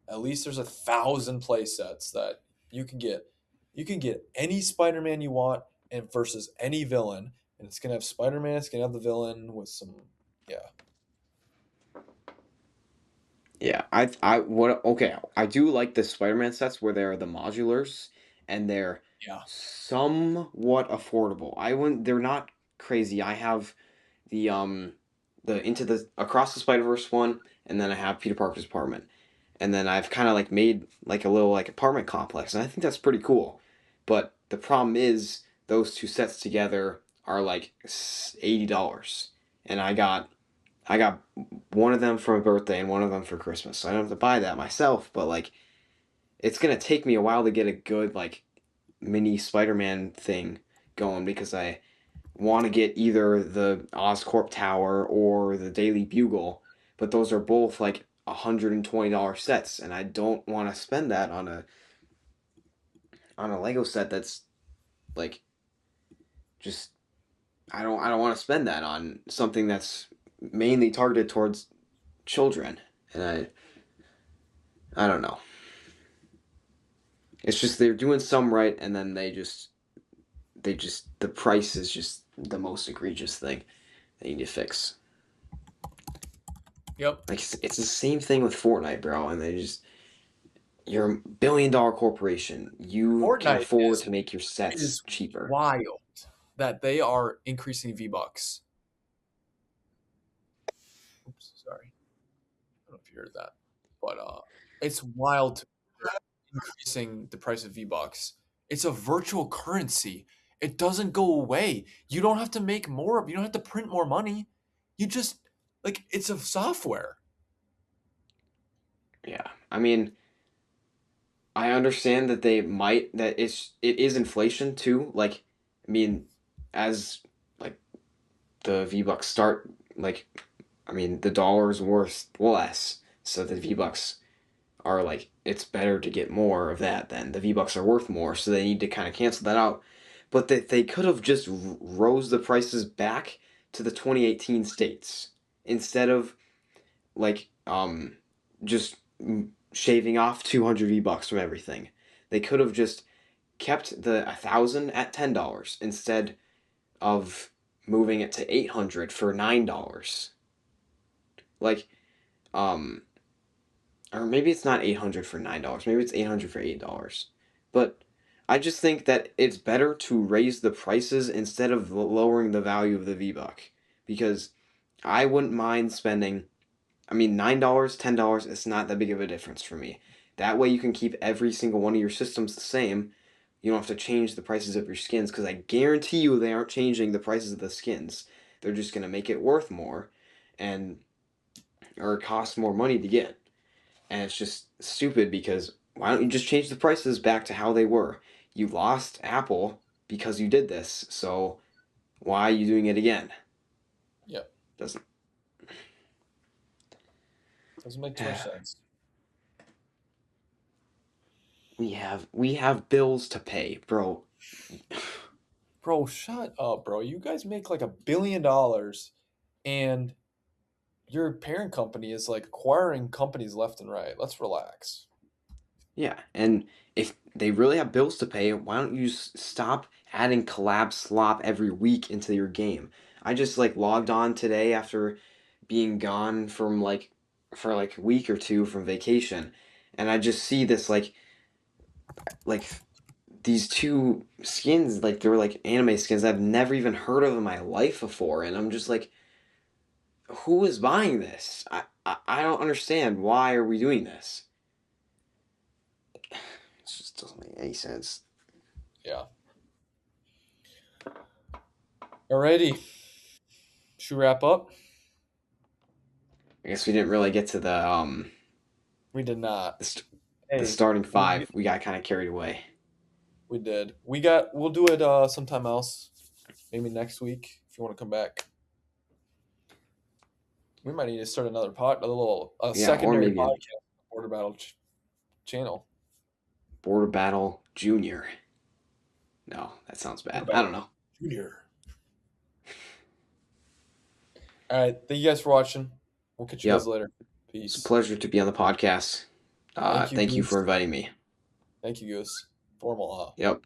at least there's 1,000 play sets that you can get. You can get any Spider-Man you want and versus any villain, and it's gonna have Spider-Man. It's gonna have the villain with some, yeah. Yeah, I what okay, I do like the Spider-Man sets where they're the modulars and they're Yeah. somewhat affordable. I wouldn't they're not crazy. I have the Into the Across the Spider-Verse one, and then I have Peter Parker's apartment. And then I've kind of like made like a little like apartment complex, and I think that's pretty cool. But the problem is those two sets together are like $80, and I got one of them for a birthday and one of them for Christmas. So I don't have to buy that myself, but like it's gonna take me a while to get a good like mini Spider-Man thing going because I want to get either the Oscorp Tower or the Daily Bugle, but those are both like $120 sets, and I don't want to spend that on a Lego set that's like just I don't want to spend that on something that's mainly targeted towards children, and I don't know. It's just they're doing some right, and then they just the price is just the most egregious thing they need to fix. Yep. Like it's the same thing with Fortnite, bro, and they just you're a $1 billion corporation. You can Fortnite afford is to make your sets is cheaper. wild that they are increasing V-Bucks. Oops, sorry. I don't know if you heard that. But it's wild to increasing the price of V-Bucks. It's a virtual currency. It doesn't go away. You don't have to make more of, you don't have to print more money. You just like it's a software. Yeah, I mean, I understand that they might that it is inflation too. Like, I mean, as like the V Bucks start like, I mean, the dollar's worth less, so the V Bucks are like it's better to get more of that then the V-Bucks are worth more, so they need to kind of cancel that out. But they could have just rose the prices back to the 2018 states instead of like just shaving off 200 V-Bucks from everything. They could have just kept the 1,000 at $10 instead of moving it to 800 for $9. Like um or maybe it's not 800 for $9. Maybe it's 800 for $8. But I just think that it's better to raise the prices instead of lowering the value of the V-Buck because I wouldn't mind spending I mean $9, $10 it's not that big of a difference for me. That way you can keep every single one of your systems the same. You don't have to change the prices of your skins because I guarantee you they aren't changing the prices of the skins. They're just going to make it worth more and or cost more money to get. And it's just stupid because why don't you just change the prices back to how they were? You lost Apple because you did this, so why are you doing it again? Yep. Doesn't Doesn't make too much sense. we have bills to pay, bro. Bro, shut up, bro. You guys make like $1 billion and your parent company is like acquiring companies left and right. Let's relax. Yeah, and if they really have bills to pay, why don't you stop adding collab slop every week into your game? I just like logged on today after being gone from like for like a week or two from vacation, and I just see this like these two skins like they were like anime skins I've never even heard of in my life before, and I'm just like, who is buying this? I don't understand. Why are we doing this? It just doesn't make any sense. Yeah. Alrighty. Should we wrap up? I guess we didn't really get to We did not. the Hey, starting we five. We got kind of carried away. we did. We'll do it sometime else. Maybe next week if you want to come back. We might need to start another a Yeah, or secondary maybe a podcast Border Battle channel. Border Battle Junior. No, that sounds Border bad. I Battle don't know. Junior. All right. Thank you guys for watching. We'll catch you guys Yep, later. it's a Peace. pleasure to be on the podcast. Thank you, Thank you for Goose. inviting me. Thank you, Goose. Formal, huh? Yep.